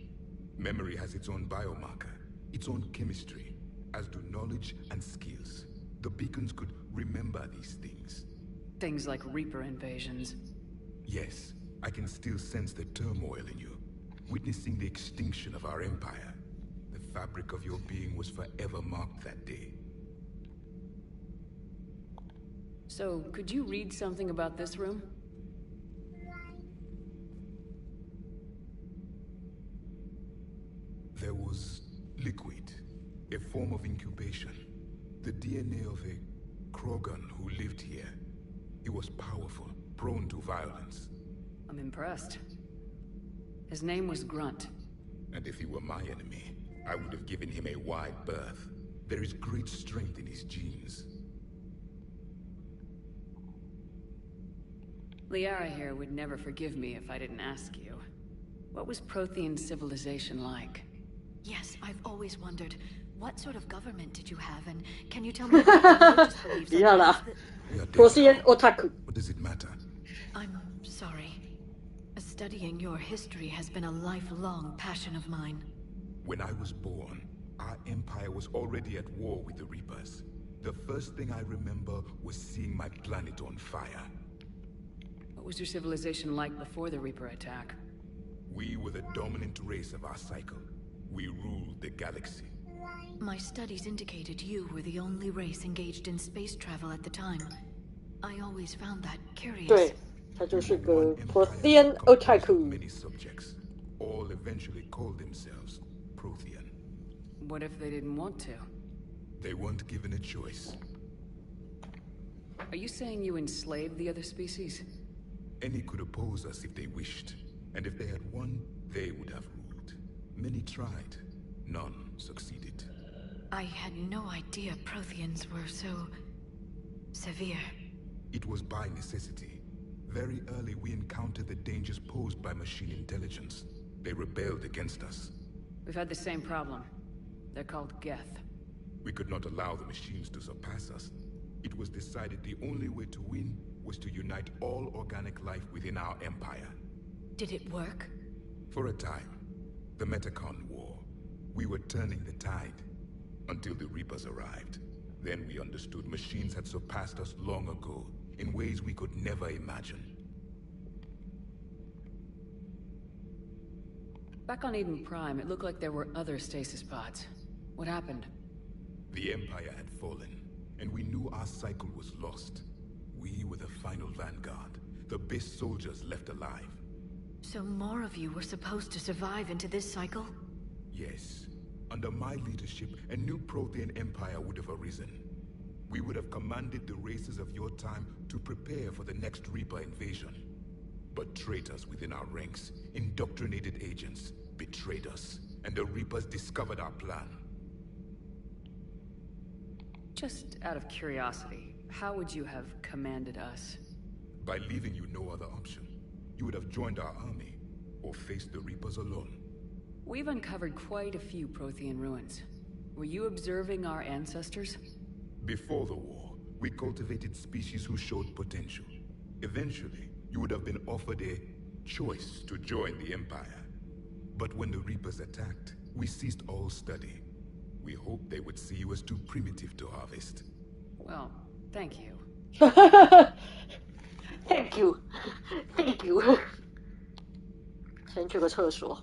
Memory has its own biomarker, its own chemistry, as do knowledge and skills. The beacons could remember these things. Things like Reaper invasions. Yes, I can still sense the turmoil in you, witnessing the extinction of our empire. The fabric of your being was forever marked that day. So, could you read something about this room? There was liquid, a form of incubation. The DNA of a Krogan who lived here. He was powerful, prone to violence. I'm impressed. His name was Grunt. And if he were my enemy, I would have given him a wide berth. There is great strength in his genes. Liara here would never forgive me if I didn't ask you. What was Prothean civilization like? Yes, I've always wondered, what sort of government did you have, and can you tell me what religious beliefs Yeah lah. Brazilian otaku. What does it matter? I'm sorry. Studying your history has been a lifelong passion of mine. When I was born, our empire was already at war with the Reapers. The first thing I remember was seeing my planet on fire. What was your civilization like before the Reaper attack? We were the dominant race of our cycle. We ruled the galaxy. My studies indicated you were the only race engaged in space travel at the time. I always found that curious. 对，他就是个 Prothean otaku. Many subjects, all eventually called themselves Prothean. What if they didn't want to? They weren't given a choice. Are you saying you enslaved the other species? Any could oppose us if they wished, and if they had won, they would have ruled. Many tried, none succeeded. I had no idea Protheans were so severe. It was by necessity. Very early we encountered the dangers posed by machine intelligence. They rebelled against us. We've had the same problem. They're called Geth. We could not allow the machines to surpass us. It was decided the only way to win was to unite all organic life within our empire. Did it work? For a time. The Metacon War. We were turning the tide. Until the Reapers arrived. Then we understood machines had surpassed us long ago, in ways we could never imagine. Back on Eden Prime, it looked like there were other stasis pods. What happened? The Empire had fallen, and we knew our cycle was lost. We were the final vanguard, the best soldiers left alive. So more of you were supposed to survive into this cycle? Yes. Under my leadership, a new Prothean empire would have arisen. We would have commanded the races of your time to prepare for the next Reaper invasion. But traitors within our ranks, indoctrinated agents, betrayed us, and the Reapers discovered our plan. Just out of curiosity, how would you have commanded us? By leaving you no other option. You would have joined our army, or faced the Reapers alone. We've uncovered quite a few Prothean ruins. Were you observing our ancestors? Before the war, we cultivated species who showed potential. Eventually, you would have been offered a choice to join the Empire. But when the Reapers attacked, we ceased all study. We hoped they would see you as too primitive to harvest. Well, thank you. Thank you. Thank you. 先去个厕所。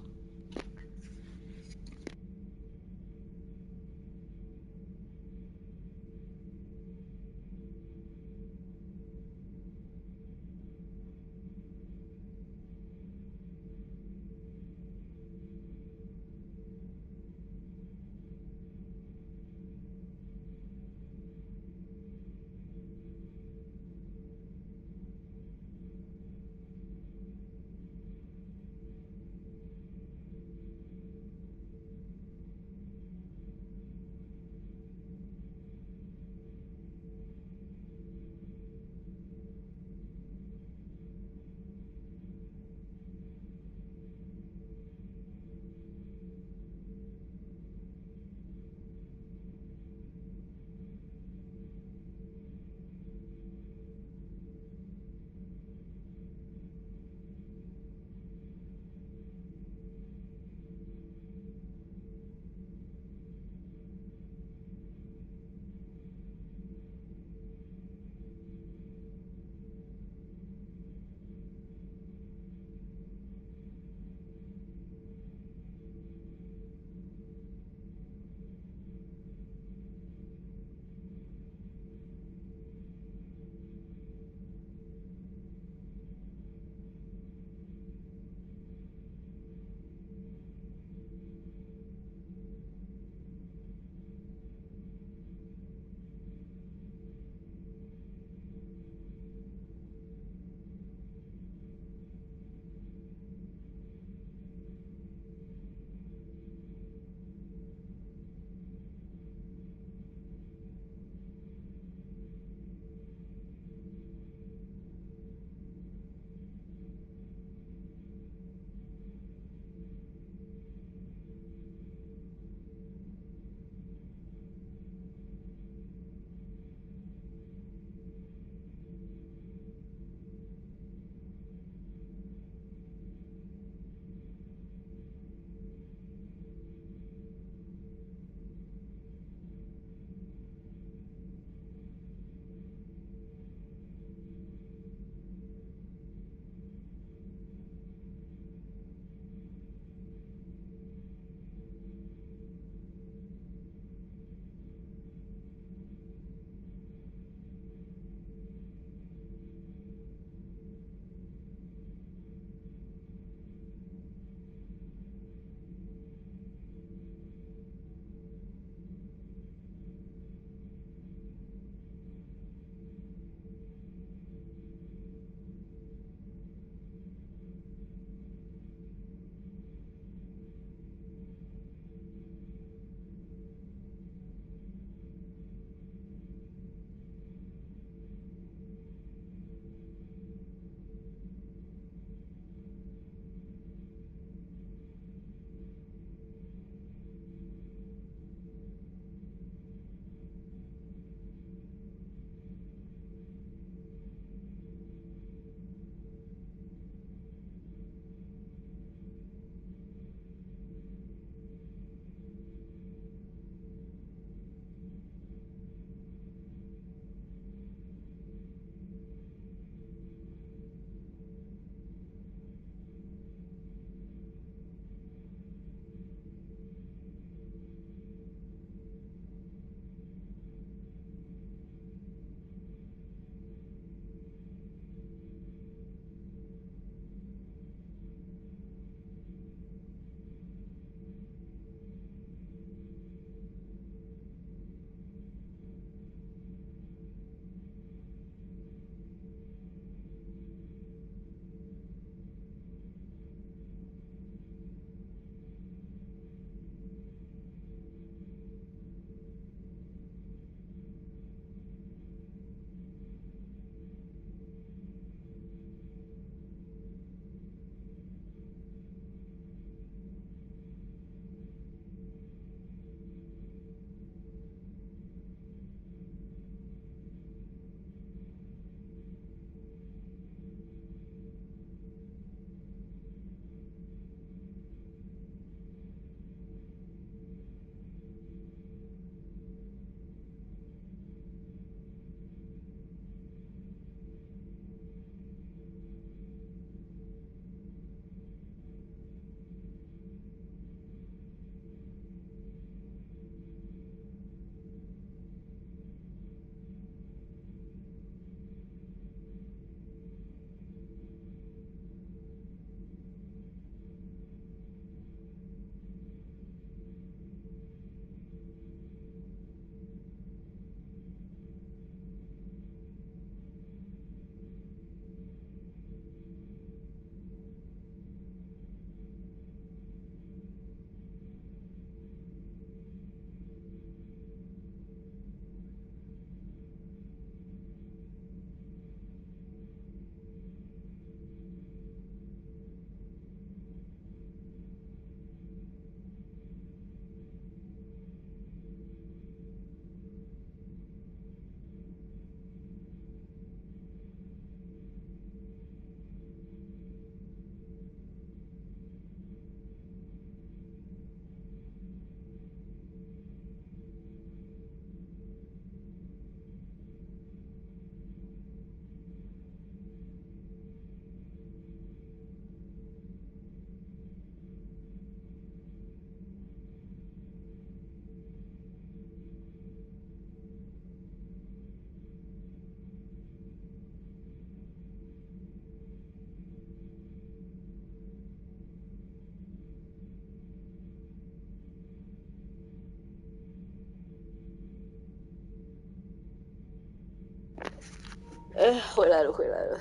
哎，回来了。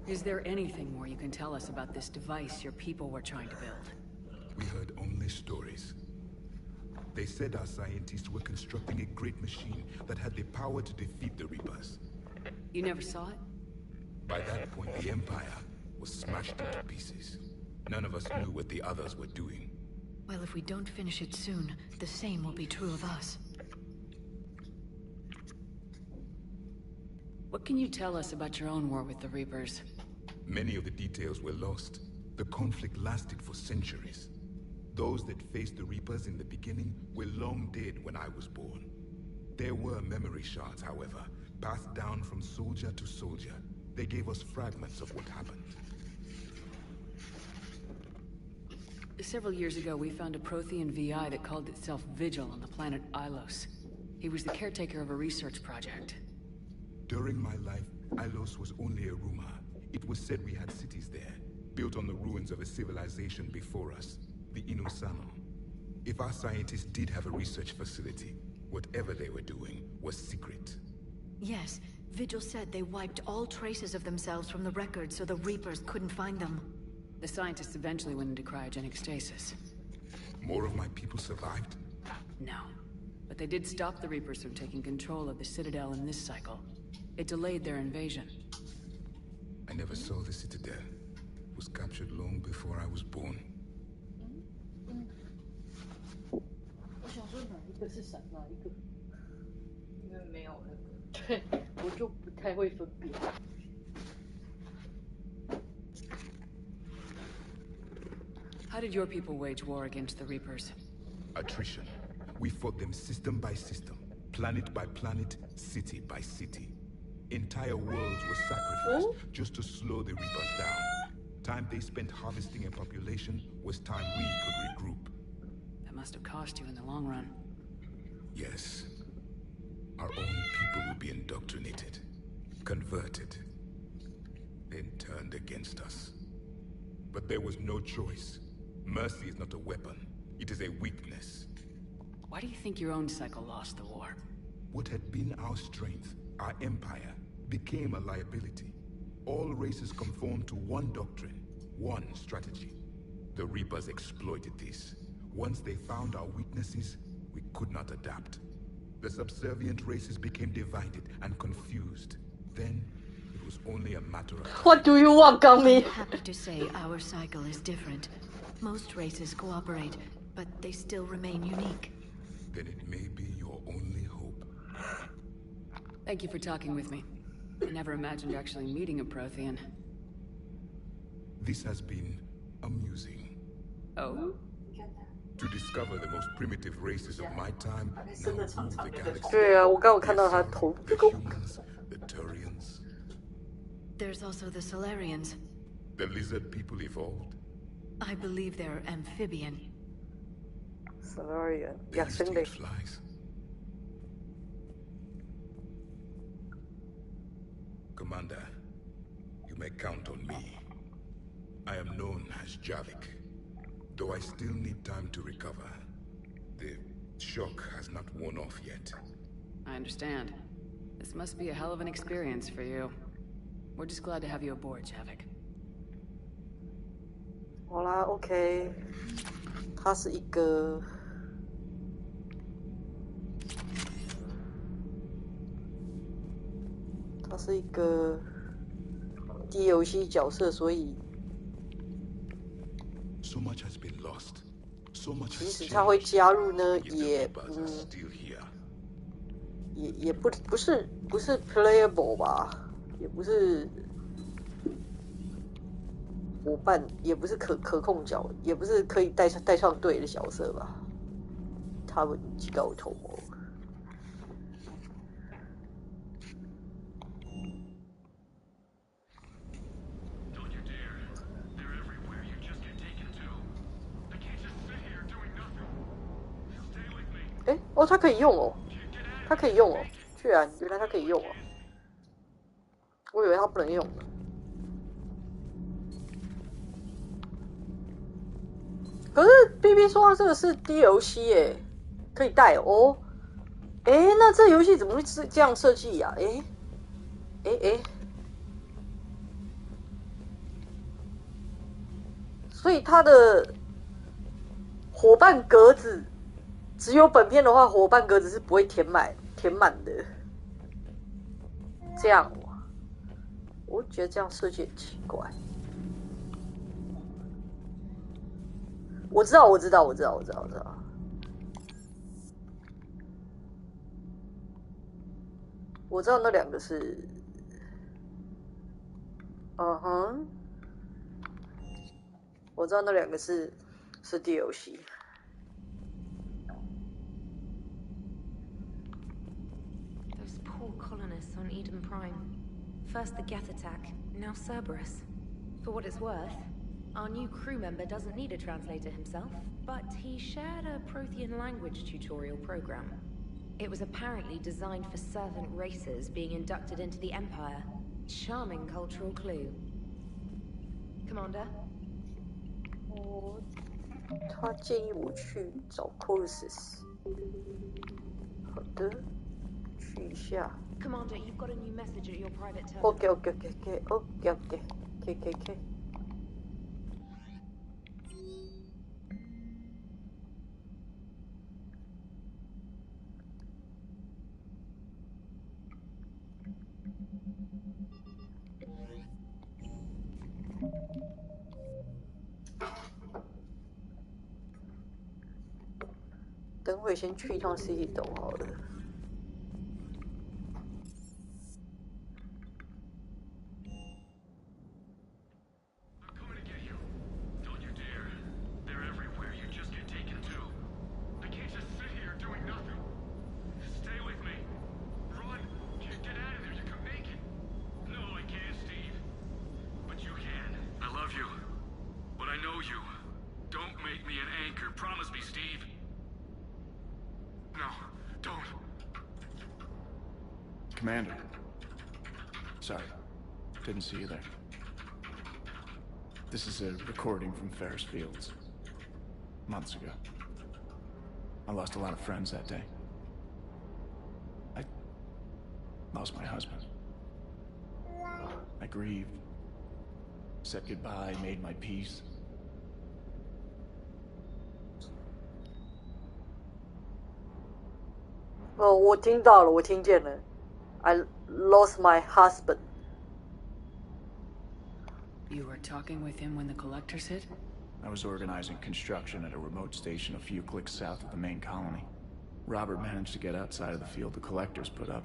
Is there anything more you can tell us about this device your people were trying to build? We heard only stories. They said our scientists were constructing a great machine that had the power to defeat the Reapers. You never saw it? By that point, the Empire was smashed into pieces. None of us knew what the others were doing. Well, if we don't finish it soon, the same will be true of us. What can you tell us about your own war with the Reapers? Many of the details were lost. The conflict lasted for centuries. Those that faced the Reapers in the beginning were long dead when I was born. There were memory shards, however, passed down from soldier to soldier. They gave us fragments of what happened. Several years ago, we found a Prothean VI that called itself Vigil on the planet Ilos. He was the caretaker of a research project. During my life, Ilos was only a rumor. It was said we had cities there, built on the ruins of a civilization before us, the Inosano. If our scientists did have a research facility, whatever they were doing was secret. Yes, Vigil said they wiped all traces of themselves from the records so the Reapers couldn't find them. The scientists eventually went into cryogenic stasis. More of my people survived? No. But they did stop the Reapers from taking control of the Citadel in this cycle. It delayed their invasion. I never saw the Citadel. It was captured long before I was born. 我想说哪一个是闪哪一个？因为没有那个。对，我就不太会分辨。How did your people wage war against the Reapers? Attrition. We fought them system by system, planet by planet, city by city. Entire worlds were sacrificed just to slow the Reapers down. Time they spent harvesting a population was time we could regroup. That must have cost you in the long run. Yes. Our own people would be indoctrinated, converted, then turned against us. But there was no choice. Mercy is not a weapon. It is a weakness. Why do you think your own cycle lost the war? What had been our strength, our empire, became a liability. All races conformed to one doctrine, one strategy. The Reapers exploited this. Once they found our weaknesses, we could not adapt. The subservient races became divided and confused. Then, it was only a matter of time. What do you want, Gummy? I'm happy to say our cycle is different. Most races cooperate, but they still remain unique. Then it may be your only hope. Thank you for talking with me. I never imagined actually meeting a Prothean. This has been amusing. Oh? To discover the most primitive races of my time now rule the galaxy. 对啊，我刚有看到他头。 The humans, the Turians. There's also the Solarians. The lizard people evolved. I believe they're amphibian. Solarian， They 亚 used to 生 eat 类。 flies. Commander, you may count on me. I am known as Javik, though I still need time to recover. The shock has not worn off yet. I understand. This must be a hell of an experience for you. We're just glad to have you aboard, Javik. 好啦 ，OK， 它是一个。他是一个 DLC 角色，所以 So much has been lost. So much 即 has 使他会 changed. 加入呢， Yet the 也 Reapers are still here. 也不是 playable 吧，也不是伙伴，也不是可控角，也不是可以带上队的角色吧。他们几个头毛。 哎，哦，它可以用哦，它可以用哦，居然原来它可以用哦，我以为它不能用的。可是 BB 说它这个是 DLC 耶，可以带哦。哎，那这游戏怎么会是这样设计呀？哎，所以他的伙伴格子，只有本片的话，伙伴格子是不会填满的。这样，我觉得这样设计很奇怪。我知道。我知道那两个是，我知道那两个是 DLC。Those poor colonists on Eden Prime. First the Geth attack, now Cerberus. For what it's worth, our new crew member doesn't need a translator himself, but he shared a Prothean language tutorial program. It was apparently designed for servant races being inducted into the Empire. Charming cultural clue. Commander? 他建议我去找 Colossus。好的，去一下。Commander, you've got a new message at your private terminal. OK。等会先去一趟 City 岛好了。Commander. Sorry. Didn't see you there. This is a recording from Ferris Fields. Months ago. I lost a lot of friends that day. I lost my husband. I grieved. Said goodbye, made my peace. Oh, 我听到了，我听见了。I lost my husband. You were talking with him when the collectors hit? I was organizing construction at a remote station a few clicks south of the main colony. Robert managed to get outside of the field the collectors put up.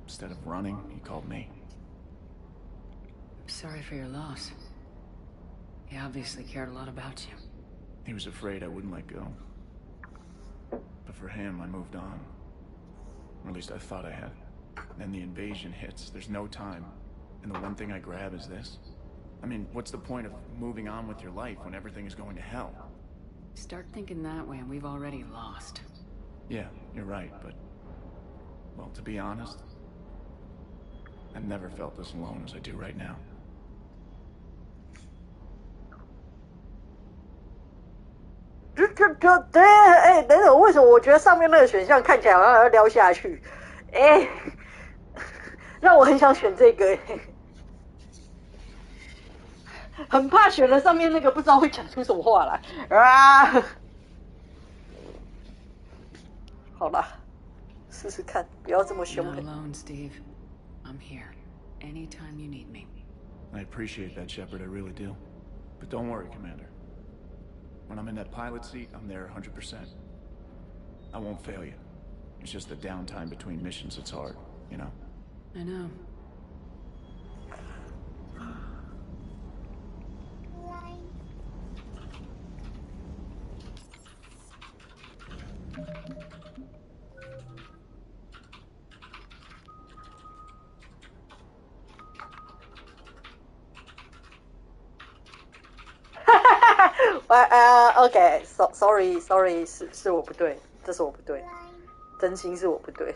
Instead of running, he called me. Sorry for your loss. He obviously cared a lot about you. He was afraid I wouldn't let go. But for him, I moved on. Or at least I thought I had. Then the invasion hits. There's no time. And the one thing I grab is this. I mean, what's the point of moving on with your life when everything is going to hell? Start thinking that way and we've already lost. Yeah, you're right, but... Well, to be honest... I've never felt as alone as I do right now. Hey, 等等，为什么我觉得上面那个选项看起来好像要撩下去？让我很想选这个，很怕选了上面那个不知道会讲出什么话来啊！好啦，试试看，不要这么凶。You're not alone, Steve. I'm here. Anytime you need me. I appreciate that, Shepard. I really do. But don't worry, Commander. When I'm in that pilot seat, I'm there 100%. I won't fail you. It's just the downtime between missions that's hard, you know? I know. OK， sorry， 是我不对，这是我不对，真心是我不对。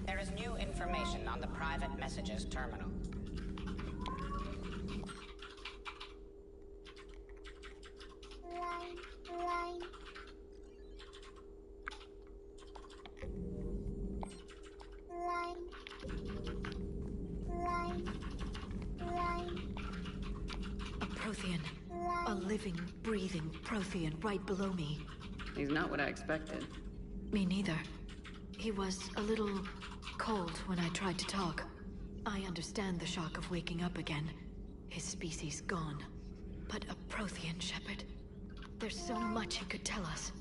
There is new information on the private messages terminal. A Prothean. A living, breathing Prothean right below me. He's not what I expected. Me neither. He was a little cold when I tried to talk. I understand the shock of waking up again. His species gone. But a Prothean, Shepard. There's so much he could tell us.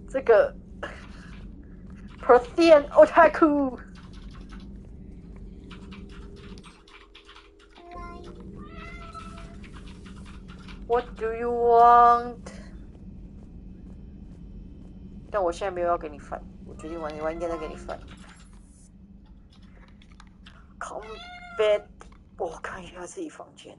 这个 Prothean Otaku. What do you want? 但我现在没有要给你翻，我决定晚一点再给你翻。Combat， 我看一下自己房间。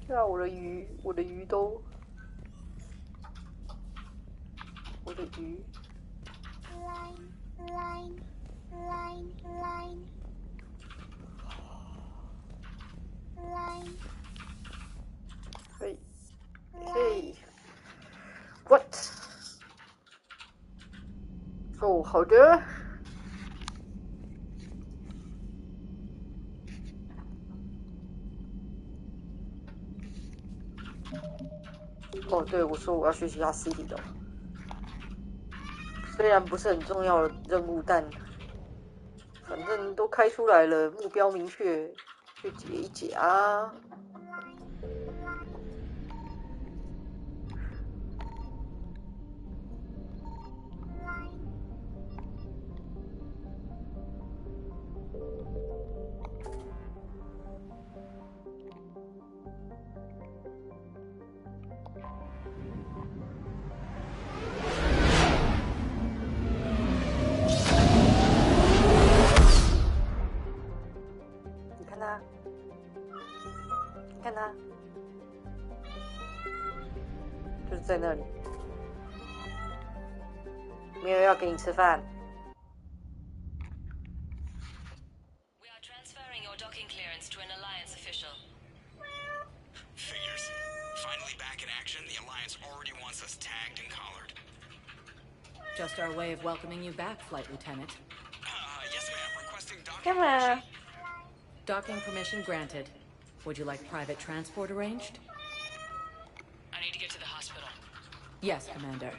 对啊，我的鱼都，我的鱼。嘿，嘿 ，What？ 哦，好的。哦，对，我说我要学习一下 CD 的，虽然不是很重要的任务，但反正都开出来了，目标明确，去解一解啊。看他，就是在那里，没有要给你吃饭。We are transferring your docking clearance to an Alliance official. Figures. Finally back in action, the Alliance already wants us tagged and collared. Just our way of welcoming you back, Flight Lieutenant. Yes, ma'am. Requesting docking Come on. Docking permission granted. Would you like private transport arranged? I need to get to the hospital. Yes, Commander.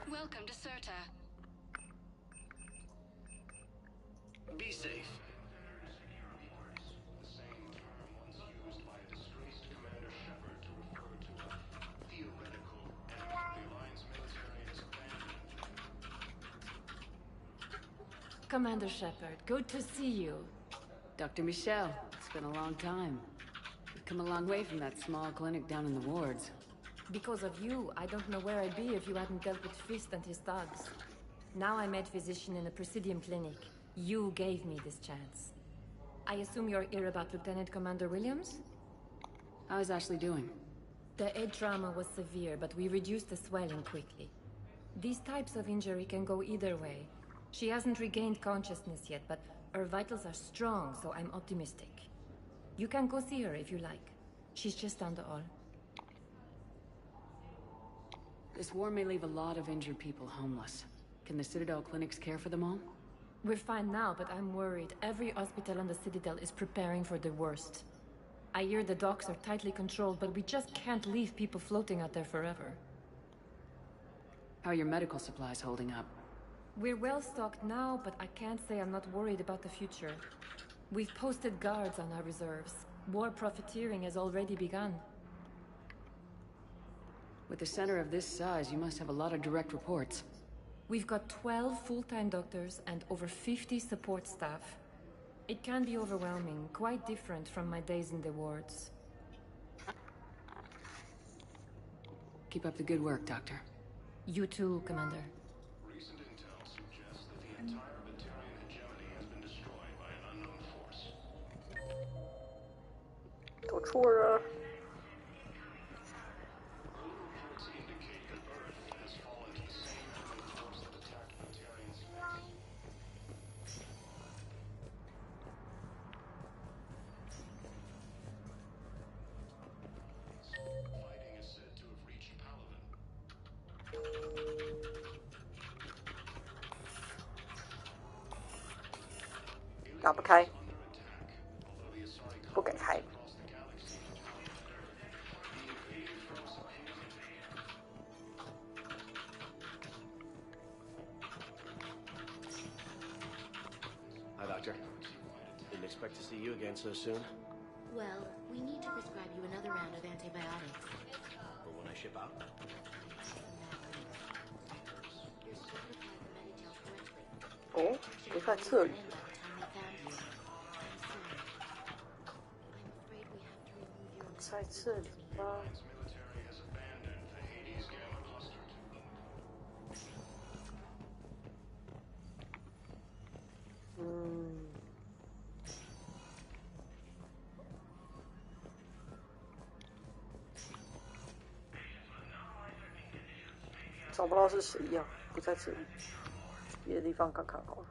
Welcome to Serta. Be safe. Commander Shepard, good to see you. Dr. Michelle, it's been a long time. You've come a long way from that small clinic down in the wards. Because of you, I don't know where I'd be if you hadn't dealt with Fist and his thugs. Now I'm med physician in the Presidium Clinic. You gave me this chance. I assume you're here about Lieutenant Commander Williams? How is Ashley doing? The head trauma was severe, but we reduced the swelling quickly. These types of injury can go either way. She hasn't regained consciousness yet, but her vitals are strong, so I'm optimistic. You can go see her if you like. She's just down the hall. This war may leave a lot of injured people homeless. Can the Citadel clinics care for them all? We're fine now, but I'm worried. Every hospital on the Citadel is preparing for the worst. I hear the docks are tightly controlled, but we just can't leave people floating out there forever. How are your medical supplies holding up? We're well stocked now, but I can't say I'm not worried about the future. We've posted guards on our reserves. War profiteering has already begun. With a center of this size, you must have a lot of direct reports. We've got 12 full-time doctors and over 50 support staff. It can be overwhelming, quite different from my days in the wards. Keep up the good work, Doctor. You too, Commander. Recent intel suggests that the entire Batarian hegemony has been destroyed by an unknown force. 走错了。 Reports indicate that Earth has fallen to the same human force that attacked Batarians. Fighting is said to have reached Palaven. 打不开，不敢开。Hi, Doctor. Didn't expect to see you again so soon. Well, we need to prescribe you another round of antibiotics. For when I ship out?哦，不在这里。在这里吗？ 找不到是谁呀？不在这里，别的地方看看好了。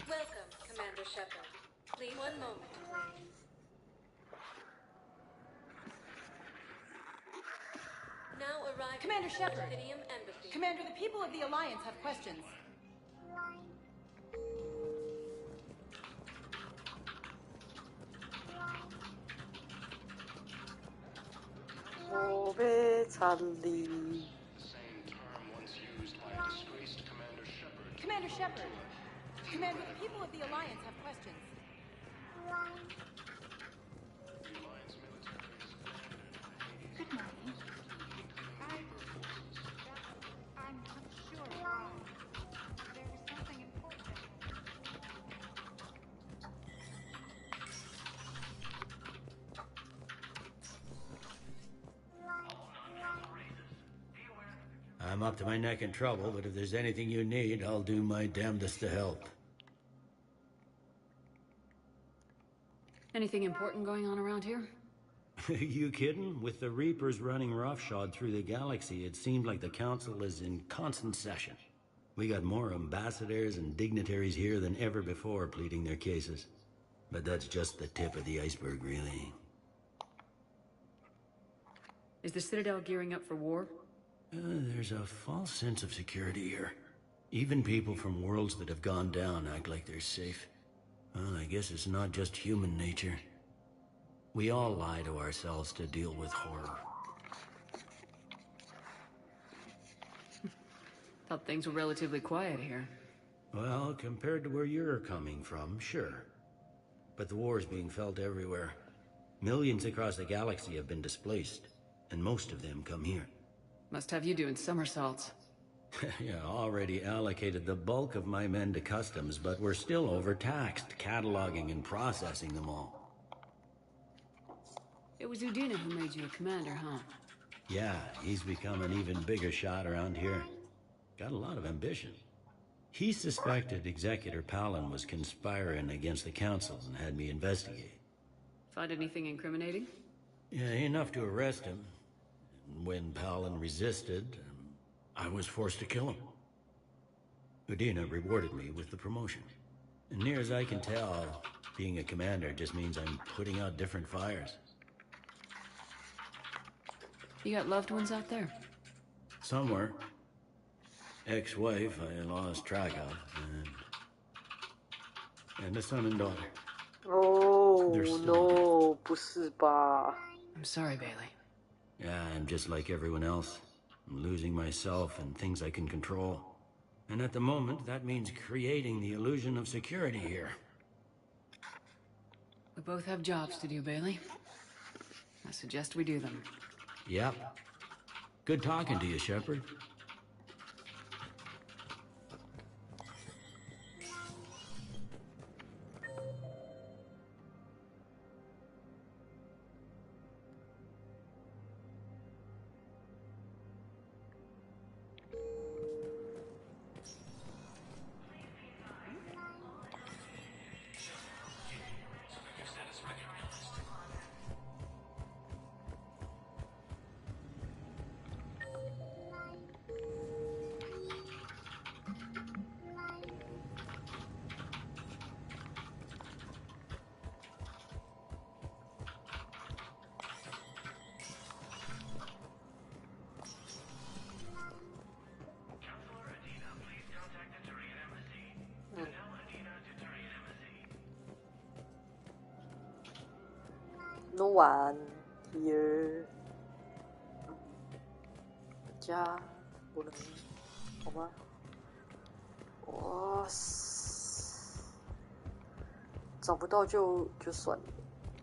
Welcome, Commander Shepard. Please, one moment, please. Now arriving Commander at Shepard. Palladium Embassy. Commander, the people of the Alliance have questions. Commander Shepard. Commander, the people of the Alliance have questions. Good morning. I'm not sure why. There is something important. I'm up to my neck in trouble, but if there's anything you need, I'll do my damnedest to help. Anything important going on around here? You kidding? With the Reapers running roughshod through the galaxy, it seemed like the Council is in constant session. We got more ambassadors and dignitaries here than ever before pleading their cases. But that's just the tip of the iceberg, really. Is the Citadel gearing up for war? There's a false sense of security here. Even people from worlds that have gone down act like they're safe. Well, I guess it's not just human nature. We all lie to ourselves to deal with horror. Thought things were relatively quiet here. Well, compared to where you're coming from, sure. But the war's being felt everywhere. Millions across the galaxy have been displaced, and most of them come here. Must have you doing somersaults. Yeah, already allocated the bulk of my men to customs, but we're still overtaxed, cataloging and processing them all. It was Udina who made you a commander, huh? Yeah, he's become an even bigger shot around here. Got a lot of ambition. He suspected Executor Palin was conspiring against the Council and had me investigate. Find anything incriminating? Yeah, enough to arrest him. When Palin resisted, I was forced to kill him. Udina rewarded me with the promotion. And near as I can tell, being a commander just means I'm putting out different fires. You got loved ones out there? Somewhere. Ex-wife I lost track of, and a son and daughter. Oh no, 不是吧? I'm sorry, Bailey. Yeah, I'm just like everyone else. I'm losing myself and things I can control. And at the moment, that means creating the illusion of security here. We both have jobs to do, Bailey. I suggest we do them. Yep. Good talking to you, Shepard. No one here. 家不能，好吧？哇塞，找不到就算了。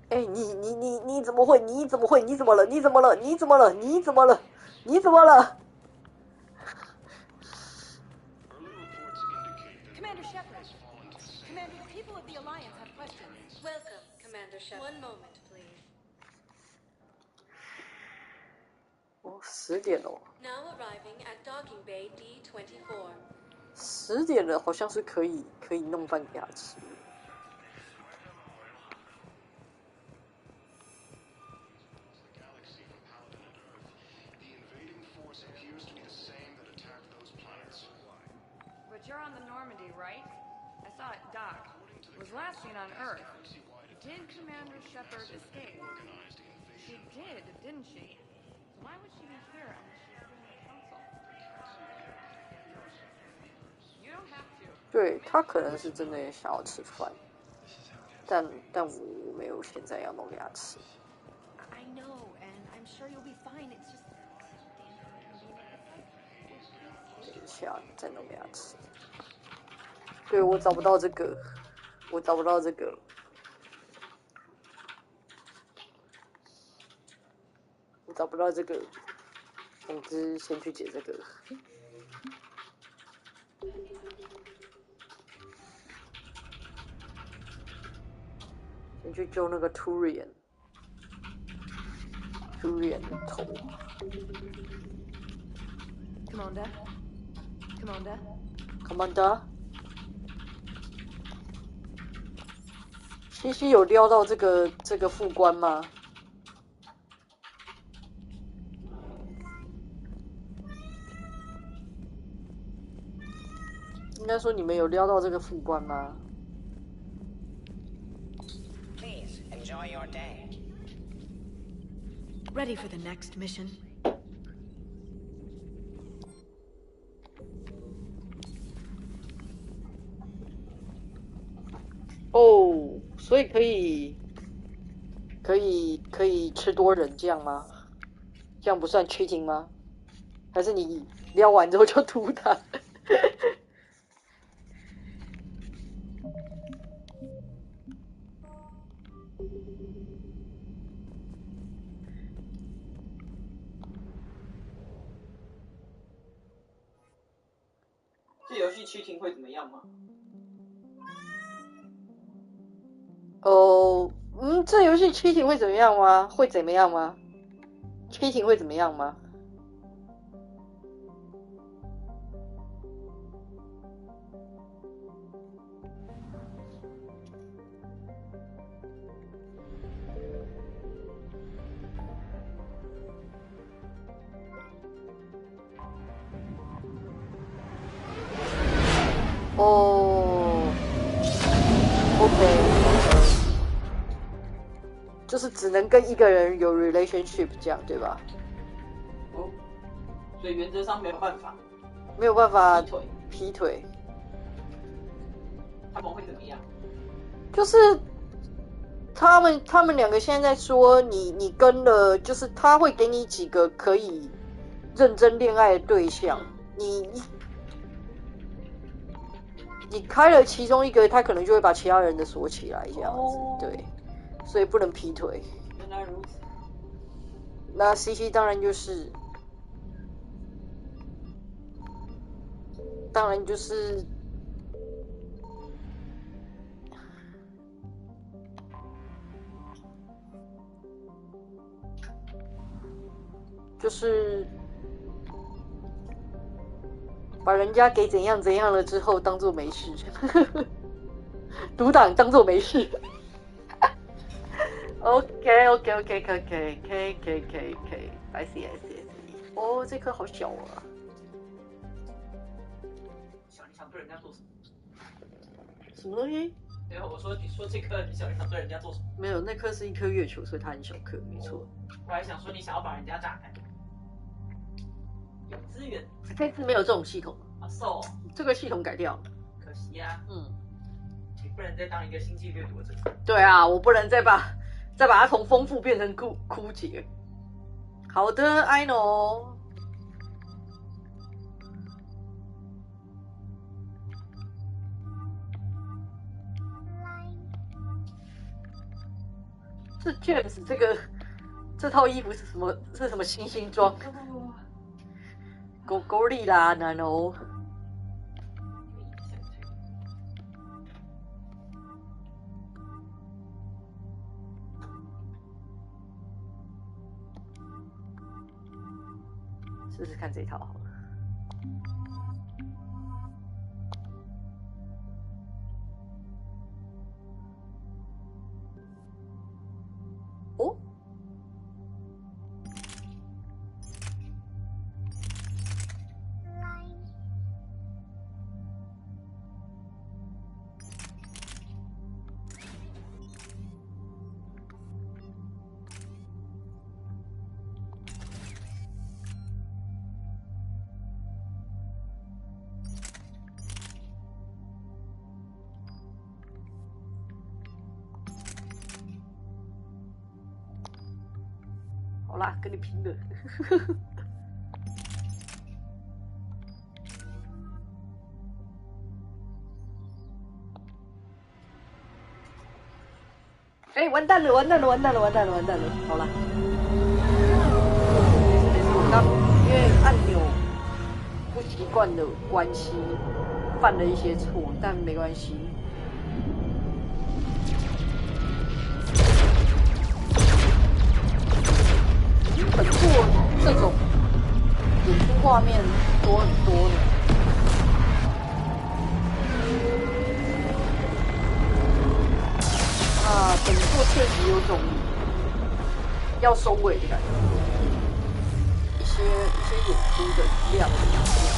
哎，你怎么会？你怎么会？你怎么了？你怎么了？你怎么了？你怎么了？你怎么了？ Commander Shepard. Commander, the people of the Alliance have questions. Welcome, Commander Shepard. One moment, please. 哦，10点了。Now arriving at docking bay D24. 10点了，好像是可以弄饭给他吃。But you're on the Normandy, right? I saw it dock. It was last seen on Earth. Did Commander Shepard escape? She did, didn't she? Why would she be here unless she's doing the council? You don't have to. 对，他可能是真的也想要吃饭，但我没有现在要弄给他吃。I know, and I'm sure you'll be fine. It's just 等一下再弄给他吃。对，我找不到这个，我找不到这个。我找不到这个，总之先去解这个。先去救那个 Turian 的头。Commander。西西有撩到这个副官吗？应该说你们有撩到这个副官吗？ Please enjoy your day. Ready for the next mission? 哦，所以可以吃多人这样吗？这样不算 cheating 吗？还是你撩完之后就吐他？这游戏cheating会怎么样吗？哦，这游戏cheating会怎么样吗？会怎么样吗？cheating会怎么样吗？就是只能跟一个人有 relationship 这样，对吧？哦，所以原则上没有办法。没有办法劈腿。他们会怎么样？就是他们两个现在在说你跟了，就是他会给你几个可以认真恋爱的对象，你开了其中一个，他可能就会把其他人的锁起来这样子，对，所以不能劈腿。原来如此。那 CC 当然就是把人家给怎样了之后当做没事，独挡当做没事。OK，I see。哦，这颗好小啊。你想对人家做什么？什么东西？没有，我说你说这颗你想对人家做什么？没有，那颗是一颗月球，所以它很小颗，没错。我还想说你想要把人家炸开。有资源，这次没有这种系统啊，so 这个系统改掉了，可惜啊。你不能再当一个星际掠夺者。对啊，我不能再把它从丰富变成枯竭。好的 ，I know。这 James 这套衣服是什么？是什么星星装？狗力啦，然后试试看这一套好了。哦。好啦，跟你拼了！哎，完蛋了！好了，我刚因为按钮不习惯的关系，犯了一些错，但没关系。本作这种演出画面多很多了。本作确实有种要收尾的感觉，一些演出的量也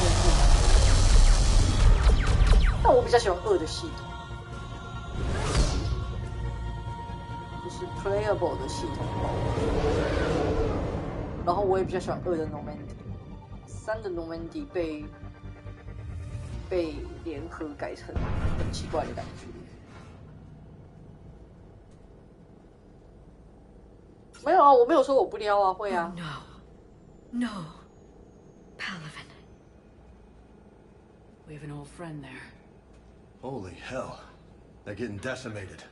是，但我比较喜欢2的系统，就是 playable 的系统。然后我也比较喜欢2的 Normandy，3的 Normandy 被联合改成很奇怪的感觉。没有啊，我没有说我不撩啊，会啊。No, Palaven. We have an old friend there. Holy hell, they're getting decimated.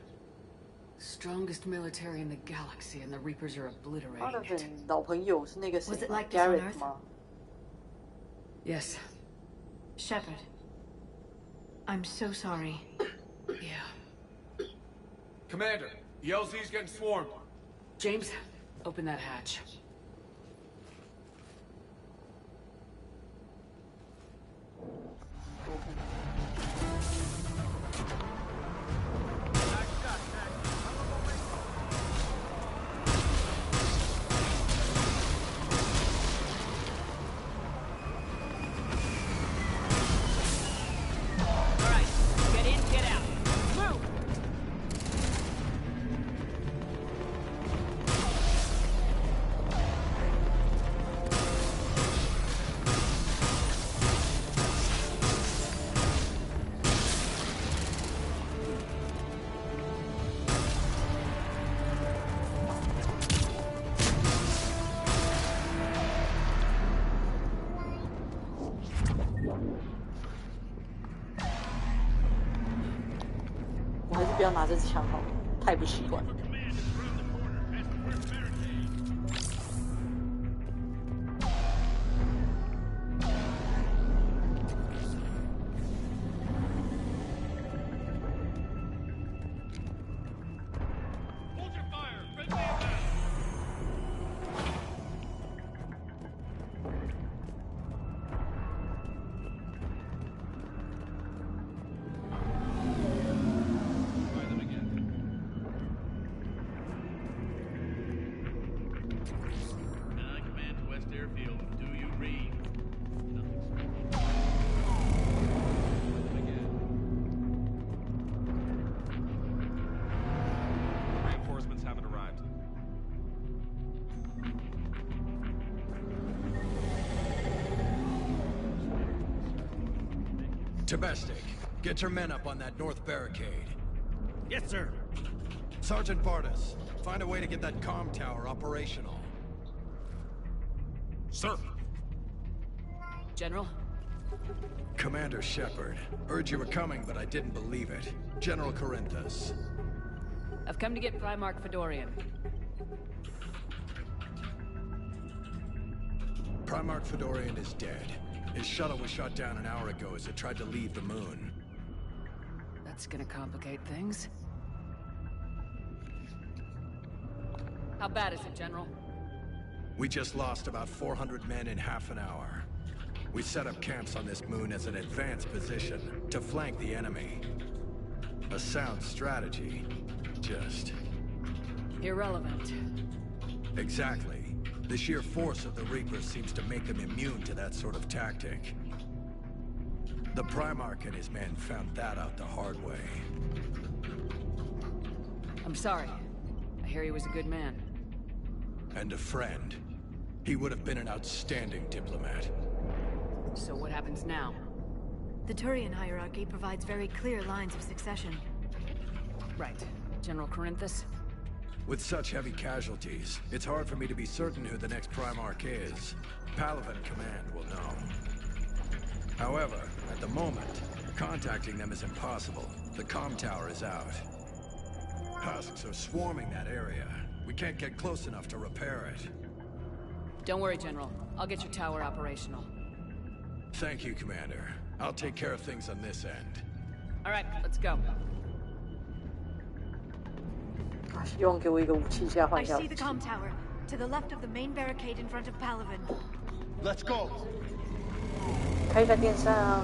Strongest military in the galaxy, and the Reapers are obliterating it. Palaven 老朋友是那个谁 Was it like this on Garrett Earth? 吗？ Yes. Shepard. I'm so sorry. Yeah. Commander, the LZ's getting swarmed. James, open that hatch. 我还是不要拿这支枪好了，太不习惯。Tabestic, get your men up on that north barricade. Yes, sir. Sergeant Bartas, find a way to get that comm tower operational. Sir. General? Commander Shepard. Heard you were coming, but I didn't believe it. General Corinthus. I've come to get Primarch Fedorian. Primarch Fedorian is dead. His shuttle was shot down an hour ago as it tried to leave the moon. That's gonna complicate things. How bad is it, General? We just lost about 400 men in half an hour. We set up camps on this moon as an advanced position to flank the enemy. A sound strategy. Just... irrelevant. Exactly. The sheer force of the Reapers seems to make them immune to that sort of tactic. The Primarch and his men found that out the hard way. I'm sorry. I hear he was a good man. And a friend. He would have been an outstanding diplomat. So what happens now? The Turian hierarchy provides very clear lines of succession. Right. General Corinthus? With such heavy casualties, it's hard for me to be certain who the next Primarch is. Palaven Command will know. However, at the moment, contacting them is impossible. The comm tower is out. Husks are swarming that area. We can't get close enough to repair it. Don't worry, General. I'll get your tower operational. Thank you, Commander. I'll take care of things on this end. All right, let's go. 希望给我一个武器架换 I 一下。 see the comm tower, to the left of the main barricade in front of Palaven. Let's go. 开一下电扇啊。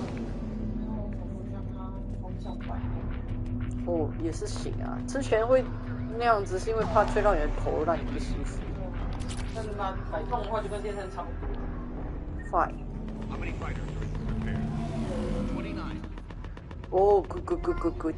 哦，也是行啊。之前会那样子是因为怕吹到你的头，让你不舒服。但是它摆动的话就跟电扇差不多。Fine. How many fighters are prepared? 29. Oh, good, good, good, good, good.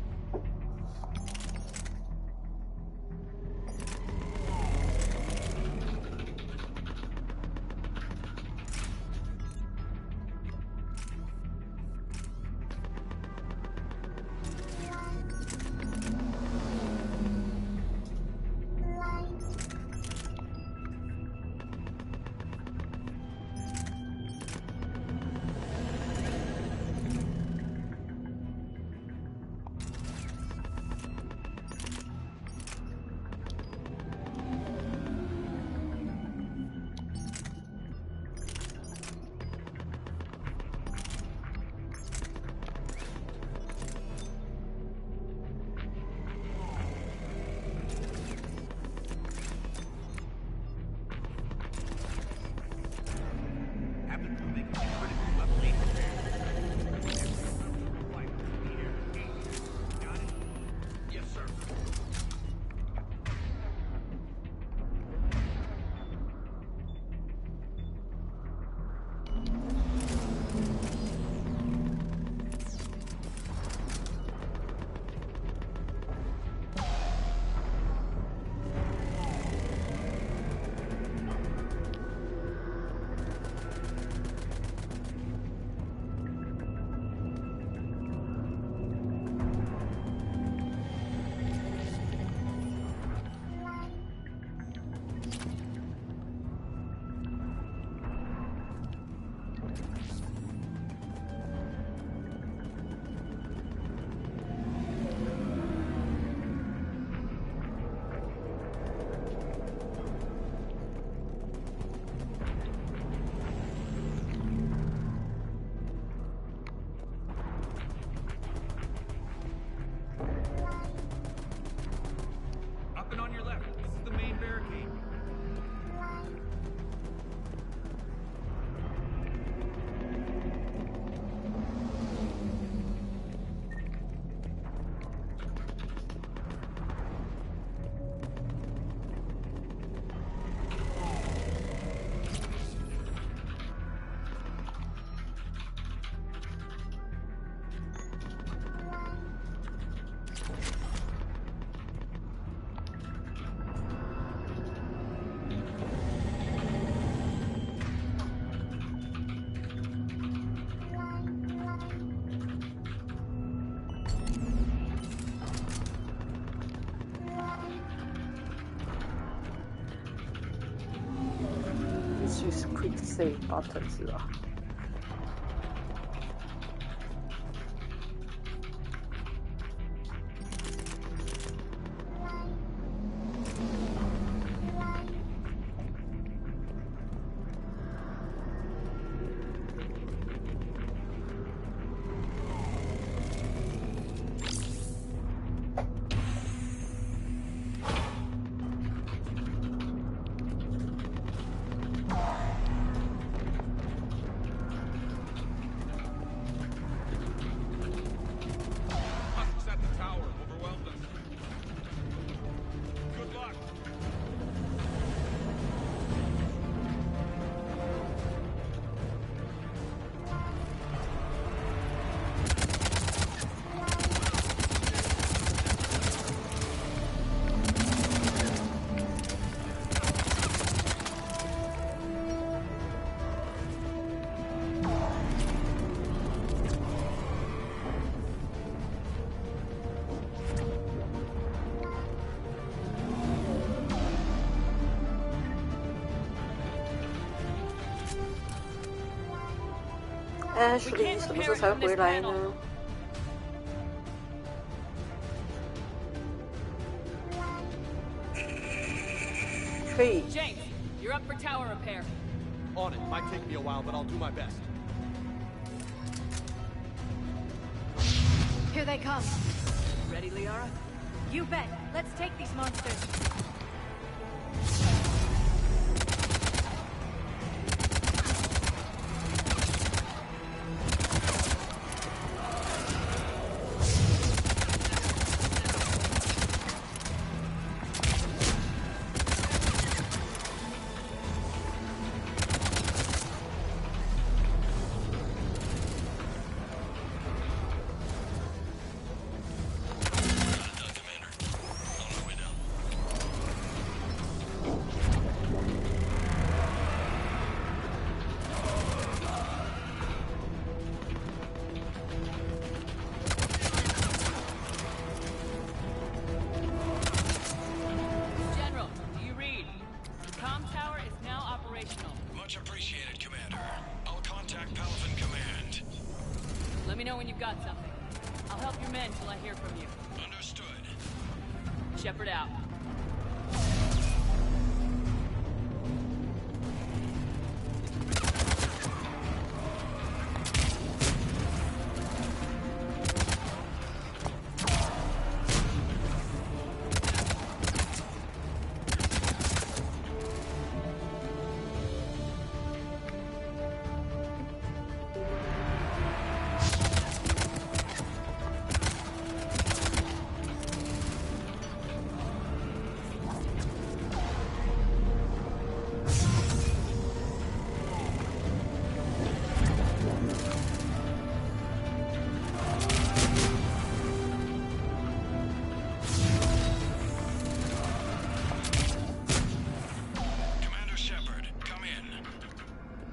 choose quick save button 是吧？Ashley 什么时候才会回来呢？可以。James, you're up for tower repair. On it. Might take me a while, but I'll do my best. Here they come. Ready, Liara? You bet. Let's take these monsters. Much appreciated, Commander. I'll contact Palaven Command. Let me know when you've got something. I'll help your men till I hear from you. Understood. Shepard out.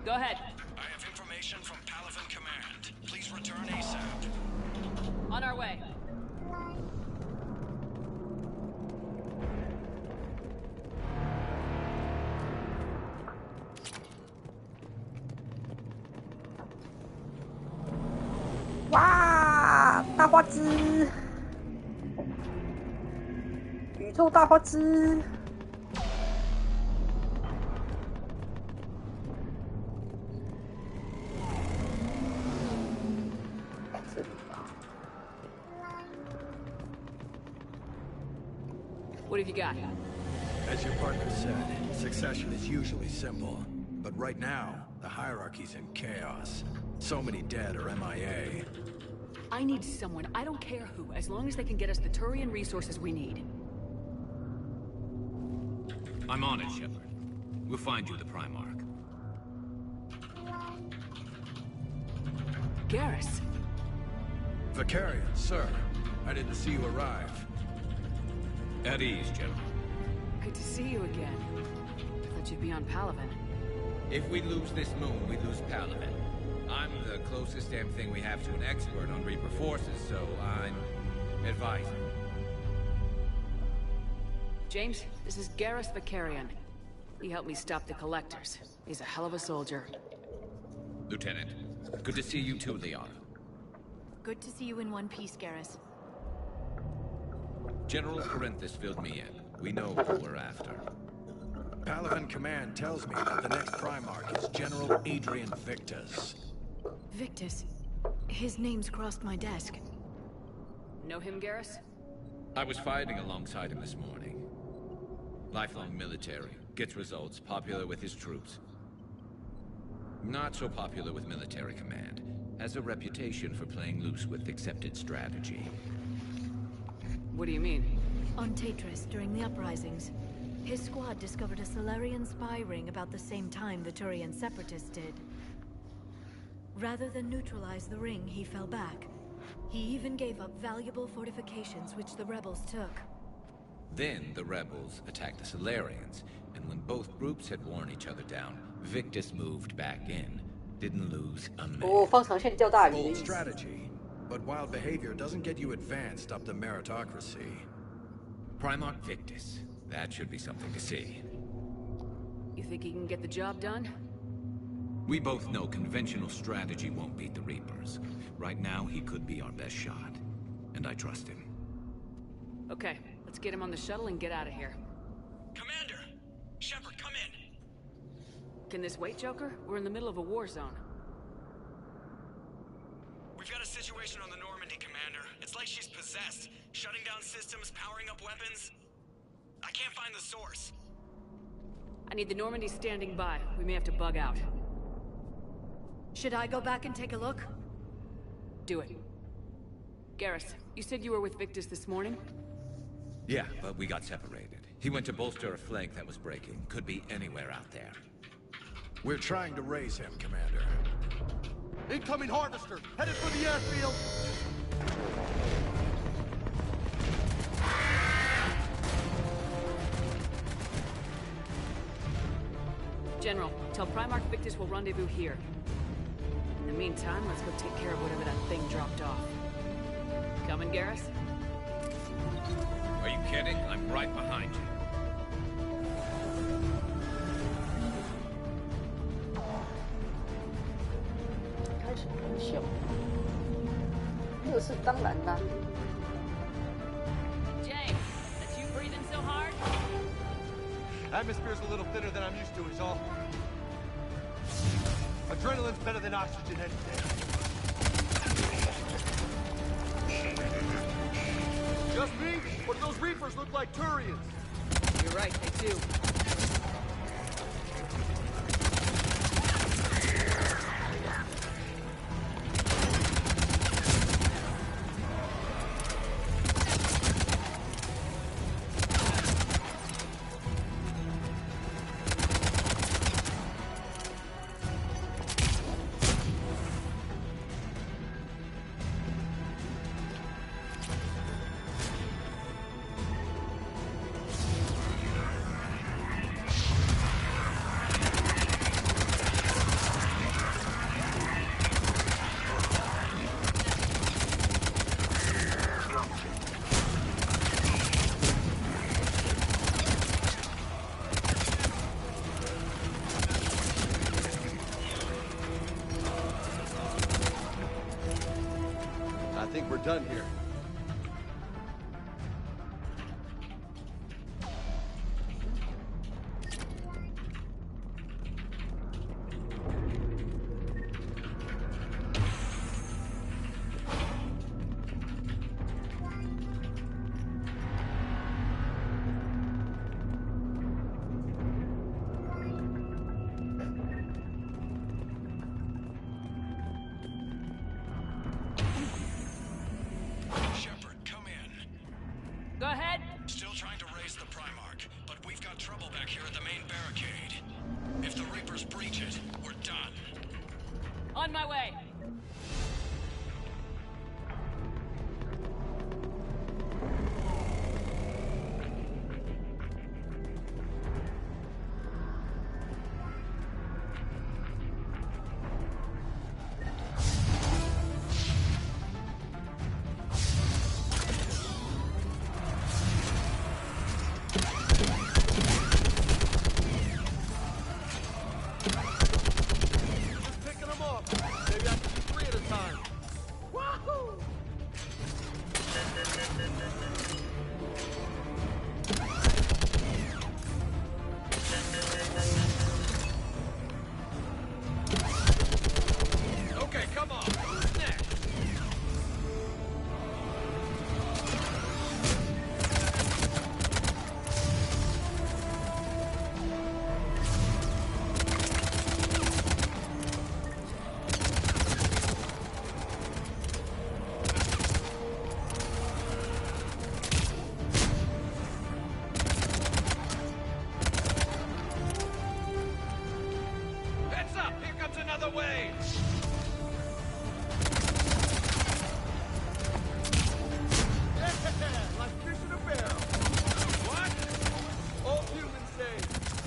Go ahead. I have information from Palaven Command. Please return ASAP. On our way.哇，大花枝，宇宙大花枝。What have you got? As your partner said, succession is usually simple. But right now, the hierarchy's in chaos. So many dead are MIA. I need someone, I don't care who, as long as they can get us the Turian resources we need. I'm on it, Shepard. We'll find you the Primarch. Garrus. Vakarian, sir. I didn't see you arrive. At ease, General. Good to see you again. I thought you'd be on Palaven. If we lose this moon, we lose Palaven. I'm the closest damn thing we have to an expert on Reaper forces, so I'm advising. James, this is Garrus Vakarian. He helped me stop the Collectors. He's a hell of a soldier. Lieutenant, good to see you too, Leon. Good to see you in one piece, Garrus. General Corinthus filled me in. We know who we're after. Palaven Command tells me that the next Primarch is General Adrian Victus. Victus? His name's crossed my desk. Know him, Garrus? I was fighting alongside him this morning. Lifelong military, gets results, popular with his troops. Not so popular with military command. Has a reputation for playing loose with accepted strategy. What do you mean? On Tatris, during the uprisings, his squad discovered a Salarian spy ring about the same time the Turian Separatists did. Rather than neutralize the ring, he fell back. He even gave up valuable fortifications which the rebels took. Then the rebels attacked the Salarians, and when both groups had worn each other down, Victus moved back in. Didn't lose a man. Bold strategy, but wild behavior doesn't get you advanced up to meritocracy. Primarch Victus. That should be something to see. You think he can get the job done? We both know conventional strategy won't beat the Reapers. Right now, he could be our best shot. And I trust him. Okay, let's get him on the shuttle and get out of here. Commander! Shepard, come in! Can this wait, Joker? We're in the middle of a war zone. We've got a situation on the Normandy, Commander. It's like she's possessed. Shutting down systems, powering up weapons. I can't find the source. I need the Normandy standing by. We may have to bug out. Should I go back and take a look? Do it. Garrus, you said you were with Victus this morning? Yeah, but we got separated. He went to bolster a flank that was breaking. Could be anywhere out there. We're trying to raise him, Commander. Incoming Harvester! Headed for the airfield! General, tell Primarch Victus we'll rendezvous here. In the meantime, let's go take care of whatever that thing dropped off. Coming, Garrus? Are you kidding? I'm right behind you. James, that's you breathing so hard? Atmosphere's a little thinner than I'm used to, is all. Adrenaline's better than oxygen any day. Just me? Or do those Reapers look like Turians? You're right, they do. I think we're done here. Go ahead. Still trying to raise the Primarch, but we've got trouble back here at the main barricade. If the Reapers breach it, we're done. On my way. Come on! Next! Heads up! Here comes another wave! Like fish in a barrel. What? Old humans say,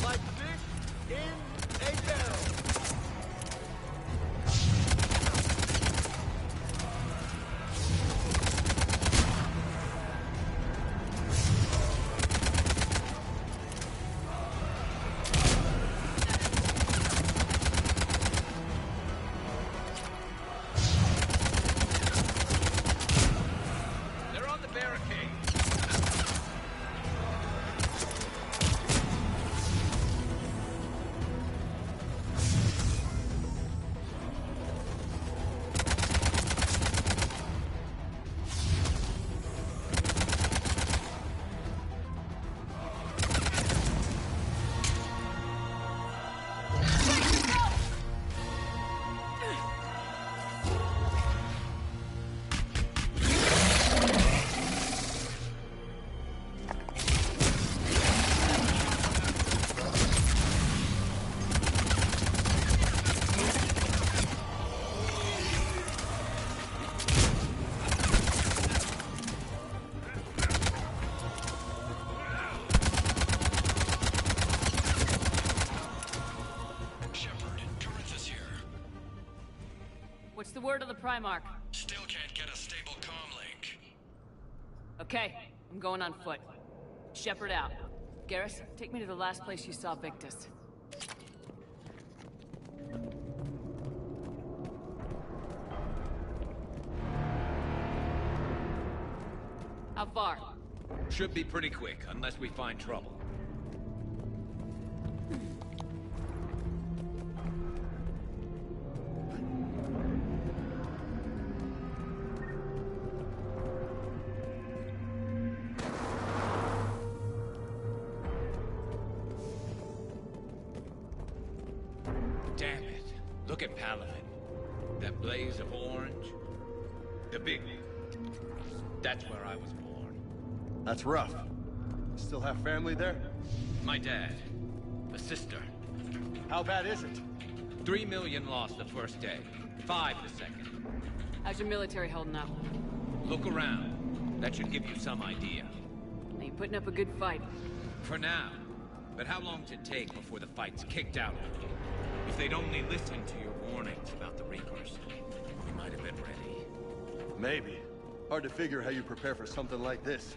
like fish in a barrel. They're on the barricade! Shepard, Corinth is here. What's the word on the Primarch? Still can't get a stable comm link. Okay, I'm going on foot. Shepard out. Garrus, take me to the last place you saw Victus. How far? Should be pretty quick, unless we find trouble. Damn it. Look at Palaven. That blaze of orange. The big... That's where I was born. That's rough. Still have family there? My dad. A sister. How bad is it? 3 million lost the first day. 5 the second. How's your military holding up? Look around. That should give you some idea. Are you putting up a good fight? For now. But how long does it take before the fight's kicked out of you? If they'd only listened to your warnings about the Reapers, we might have been ready. Maybe. Hard to figure how you prepare for something like this.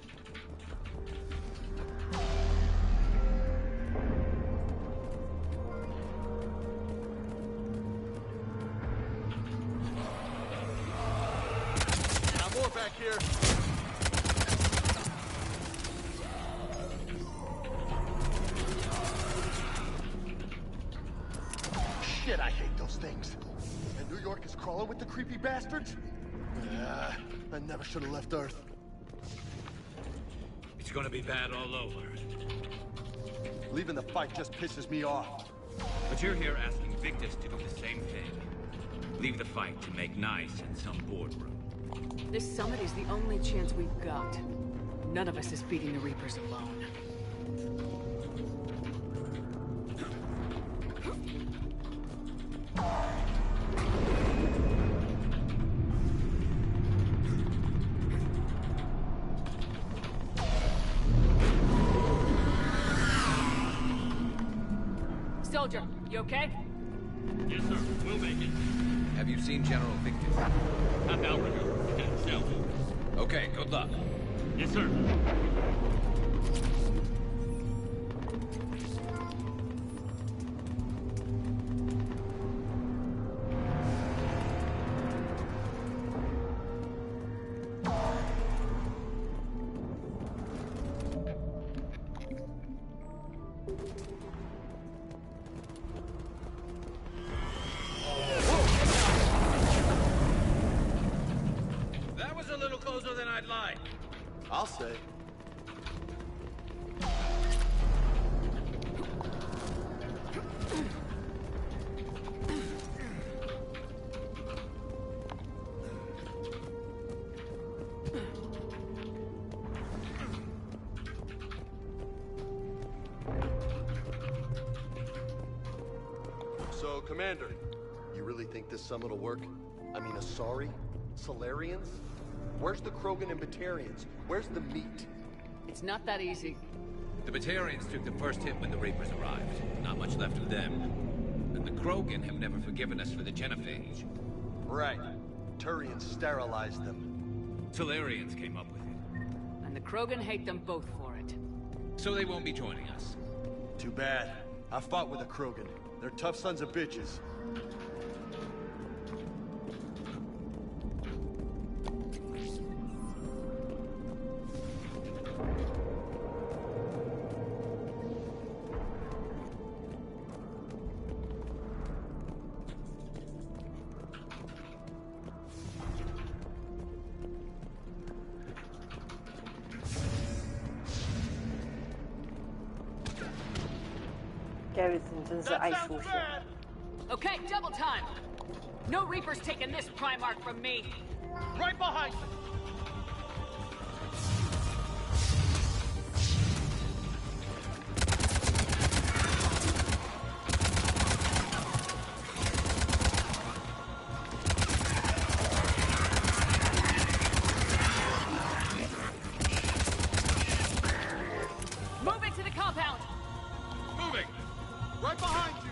Got more back here. Shit, I hate those things. And New York is crawling with the creepy bastards? I never should have left Earth. It's gonna be bad all over. Leaving the fight just pisses me off. But you're here asking Victus to do the same thing. Leave the fight to make nice in some boardroom. This summit is the only chance we've got. None of us is beating the Reapers alone. Soldier, you okay? Yes, sir. We'll make it. Have you seen General Victus? I'm Outrigger. Lieutenant Selby. Okay, good luck. Yes, sir. inside line. I'll say. So, Commander, you really think this summit will work? I mean, Asari? Solarians? Where's the Krogan and Batarians? Where's the meat? It's not that easy. The Batarians took the first hit when the Reapers arrived. Not much left of them. And the Krogan have never forgiven us for the Genophage. Right. Turians sterilized them. Solarians came up with it. And the Krogan hate them both for it. So they won't be joining us. Too bad. I fought with a Krogan. They're tough sons of bitches. Garrison 真是爱出血。 Okay, double time. No Reapers taking this Primarch from me. Right behind you. Move it to the compound. Moving. Right behind you.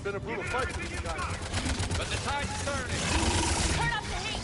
Been a brutal fight for these guys. But the tide's turning. Turn up the heat.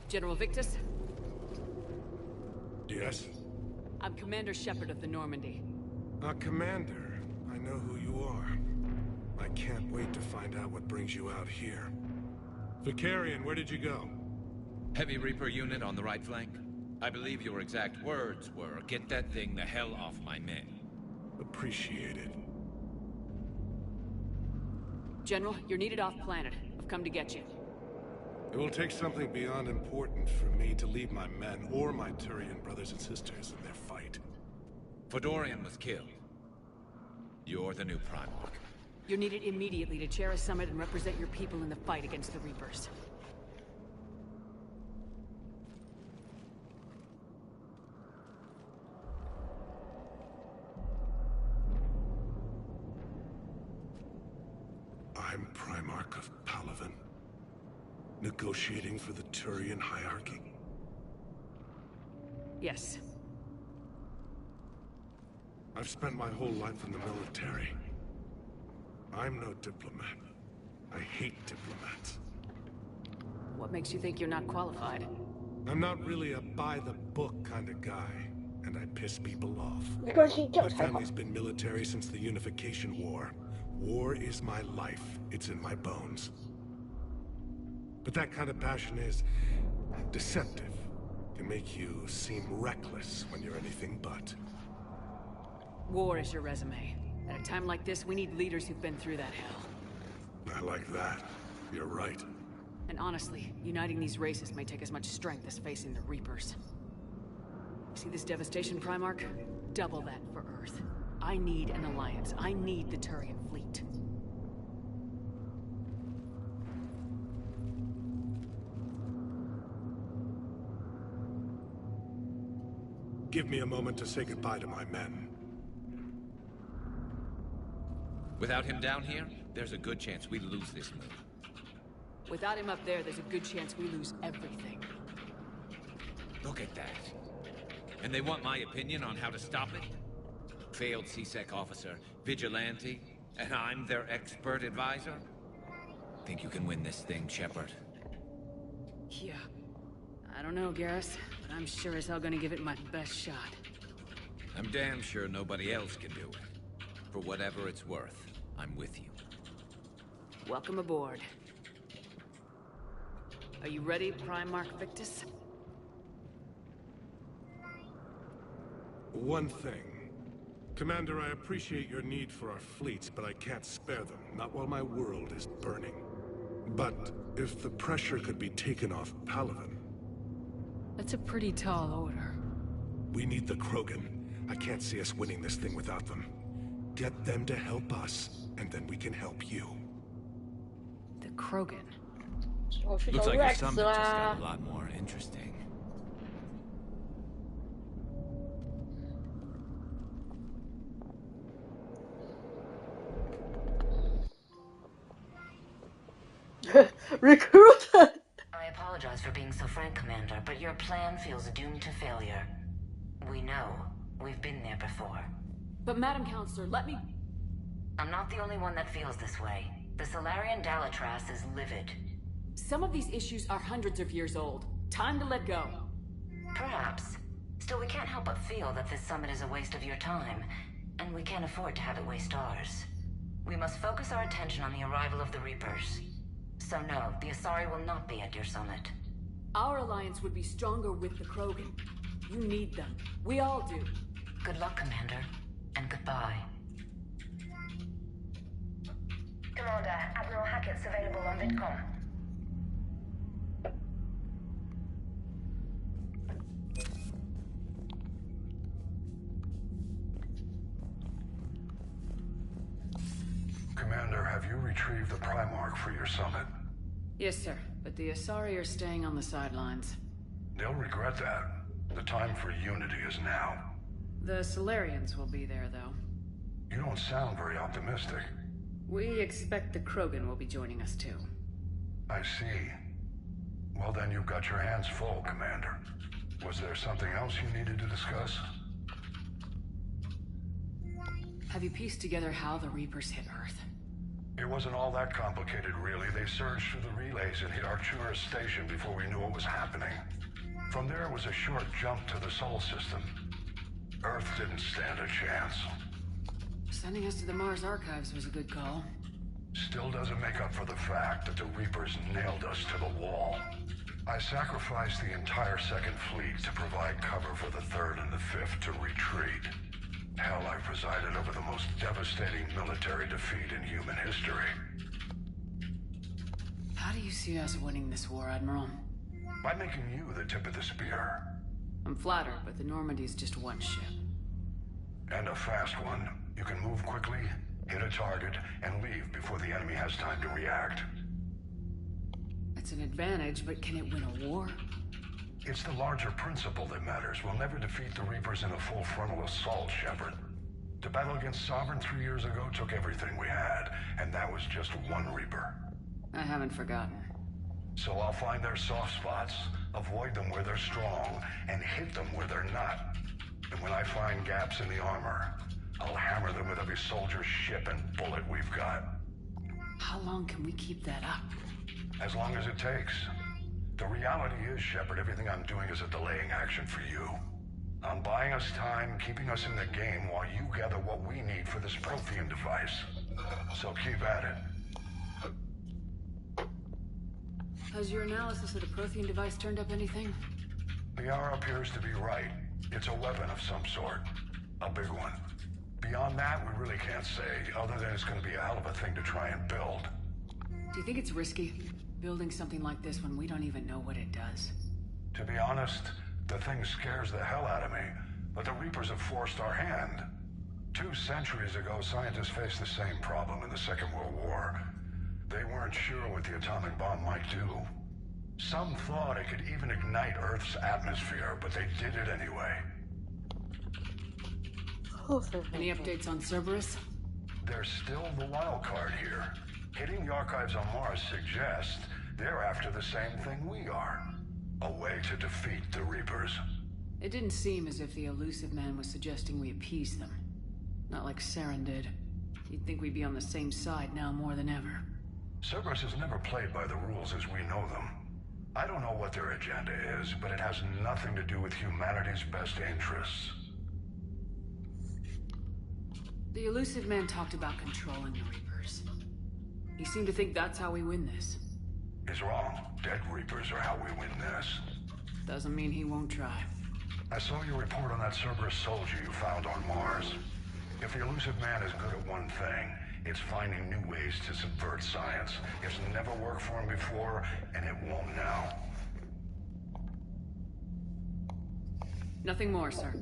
General Victus? Yes? I'm Commander Shepard of the Normandy. Commander, I know who you are. I can't wait to find out what brings you out here. Vicarian, where did you go? Heavy Reaper unit on the right flank. I believe your exact words were, get that thing the hell off my men. Appreciated. General, you're needed off-planet. I've come to get you. It will take something beyond important for me to leave my men or my Turian brothers and sisters in their fight. Fedorian was killed. You're the new Primarch. You're needed immediately to chair a summit and represent your people in the fight against the Reapers. I'm Primarch of Palaven. Negotiating for the Turian hierarchy? Yes. I've spent my whole life in the military. I'm no diplomat. I hate diplomats. What makes you think you're not qualified? I'm not really a by-the-book kind of guy, and I piss people off. Because My family's been military since the Unification War. War is my life. It's in my bones. But that kind of passion is Deceptive. Can make you seem reckless when you're anything but. War is your resume. At a time like this, we need leaders who've been through that hell. I like that. You're right. And honestly, uniting these races may take as much strength as facing the Reapers. See this devastation, Primarch? Double that for Earth. I need an alliance. I need the Turian fleet. Give me a moment to say goodbye to my men. Without him down here, there's a good chance we lose this move. Without him up there's a good chance we lose everything. Look at that. And they want my opinion on how to stop it? Failed CSEC officer, vigilante, and I'm their expert advisor? Think you can win this thing, Shepard? Yeah. I don't know, Garrus, but I'm sure as hell gonna give it my best shot. I'm damn sure nobody else can do it. For whatever it's worth, I'm with you. Welcome aboard. Are you ready, Primarch Victus? One thing. Commander, I appreciate your need for our fleets, but I can't spare them, not while my world is burning. But if the pressure could be taken off Palaven... That's a pretty tall order. We need the Krogan. I can't see us winning this thing without them. Get them to help us, and then we can help you. The Krogan? Looks like your summit just got a lot more interesting. Recruited! I apologize for being so frank, Commander, but your plan feels doomed to failure. We know. We've been there before. But Madam Counselor, let me... I'm not the only one that feels this way. The Solarian Dalitras is livid. Some of these issues are hundreds of years old. Time to let go. Perhaps. Still, we can't help but feel that this summit is a waste of your time, and we can't afford to have it waste ours. We must focus our attention on the arrival of the Reapers. So no, the Asari will not be at your summit. Our alliance would be stronger with the Krogan. You need them. We all do. Good luck, Commander. And goodbye. Commander, Admiral Hackett's available on VidCom. Commander, have you retrieved the Primarch for your summit? Yes, sir. But the Asari are staying on the sidelines. They'll regret that. The time for unity is now. The Solarians will be there, though. You don't sound very optimistic. We expect the Krogan will be joining us, too. I see. Well, then you've got your hands full, Commander. Was there something else you needed to discuss? Have you pieced together how the Reapers hit Earth? It wasn't all that complicated, really. They surged through the relays and hit Arcturus Station before we knew what was happening. From there was a short jump to the Sol system. Earth didn't stand a chance. Sending us to the Mars Archives was a good call. Still doesn't make up for the fact that the Reapers nailed us to the wall. I sacrificed the entire Second Fleet to provide cover for the Third and the Fifth to retreat. Hell, I presided over the most devastating military defeat in human history. How do you see us winning this war, Admiral? By making you the tip of the spear. I'm flattered, but the Normandy's just one ship. And a fast one. You can move quickly, hit a target, and leave before the enemy has time to react. It's an advantage, but can it win a war? It's the larger principle that matters. We'll never defeat the Reapers in a full frontal assault, Shepard. The battle against Sovereign 3 years ago took everything we had, and that was just one Reaper. I haven't forgotten. So I'll find their soft spots, avoid them where they're strong, and hit them where they're not. And when I find gaps in the armor, I'll hammer them with every soldier, ship, and bullet we've got. How long can we keep that up? As long as it takes. The reality is, Shepard, everything I'm doing is a delaying action for you. I'm buying us time, keeping us in the game while you gather what we need for this Prothean device. So keep at it. Has your analysis of the Prothean device turned up anything? PR appears to be right. It's a weapon of some sort. A big one. Beyond that, we really can't say, other than it's gonna be a hell of a thing to try and build. Do you think it's risky, building something like this when we don't even know what it does? To be honest, the thing scares the hell out of me, but the Reapers have forced our hand. 2 centuries ago, scientists faced the same problem in the Second World War. They weren't sure what the atomic bomb might do. Some thought it could even ignite Earth's atmosphere, but they did it anyway. Any updates on Cerberus? There's still the wild card here. Hitting the archives on Mars suggests they're after the same thing we are. A way to defeat the Reapers. It didn't seem as if the Elusive Man was suggesting we appease them. Not like Saren did. You'd think we'd be on the same side now more than ever. Cerberus has never played by the rules as we know them. I don't know what their agenda is, but it has nothing to do with humanity's best interests. The Elusive Man talked about controlling the Reapers. He seemed to think that's how we win this. He's wrong. Dead Reapers are how we win this. Doesn't mean he won't try. I saw your report on that Cerberus soldier you found on Mars. If the Elusive Man is good at one thing, it's finding new ways to subvert science. It's never worked for him before, and it won't now. Nothing more, sir.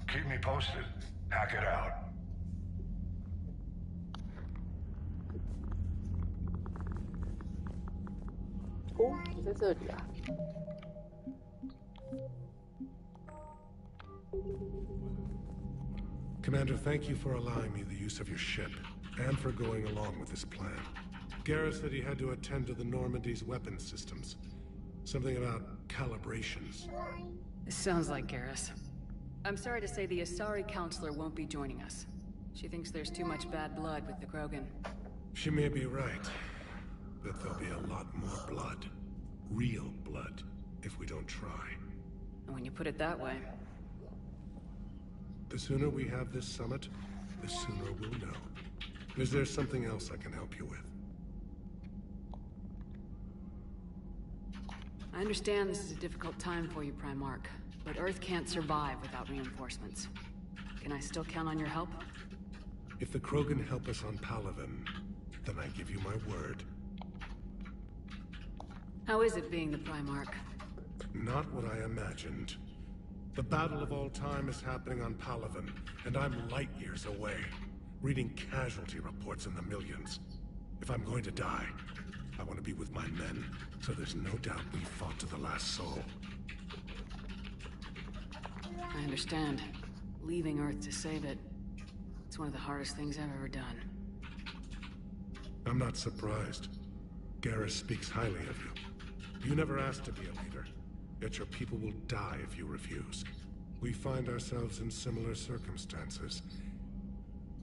Keep me posted. Hack it out.哦，在这里啊。Commander, thank you for allowing me the use of your ship, and for going along with this plan. Garrus said he had to attend to the Normandy's weapons systems. Something about calibrations. This sounds like Garrus. I'm sorry to say the Asari counselor won't be joining us. She thinks there's too much bad blood with the Krogan. She may be right, but there'll be a lot more blood. Real blood, if we don't try. And when you put it that way... The sooner we have this summit, the sooner we'll know. Is there something else I can help you with? I understand this is a difficult time for you, Primarch, but Earth can't survive without reinforcements. Can I still count on your help? If the Krogan help us on Palaven, then I give you my word. How is it being the Primarch? Not what I imagined. The battle of all time is happening on Palaven, and I'm light years away, reading casualty reports in the millions. If I'm going to die, I want to be with my men, so there's no doubt we fought to the last soul. I understand. Leaving Earth to save it. It's one of the hardest things I've ever done. I'm not surprised. Garrus speaks highly of you. You never asked to be a leader, yet your people will die if you refuse. We find ourselves in similar circumstances.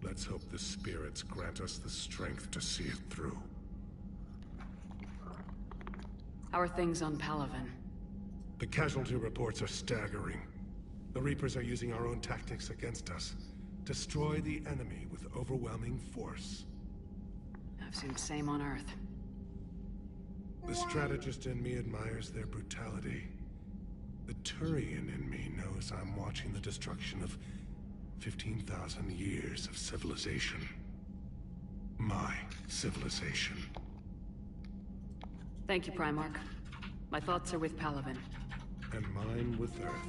Let's hope the spirits grant us the strength to see it through. How are things on Palaven? The casualty reports are staggering. The Reapers are using our own tactics against us. Destroy the enemy with overwhelming force. I've seen the same on Earth. The strategist in me admires their brutality. The Turian in me knows I'm watching the destruction of 15,000 years of civilization. My civilization. Thank you, Primarch. My thoughts are with Palaven. And mine with Earth.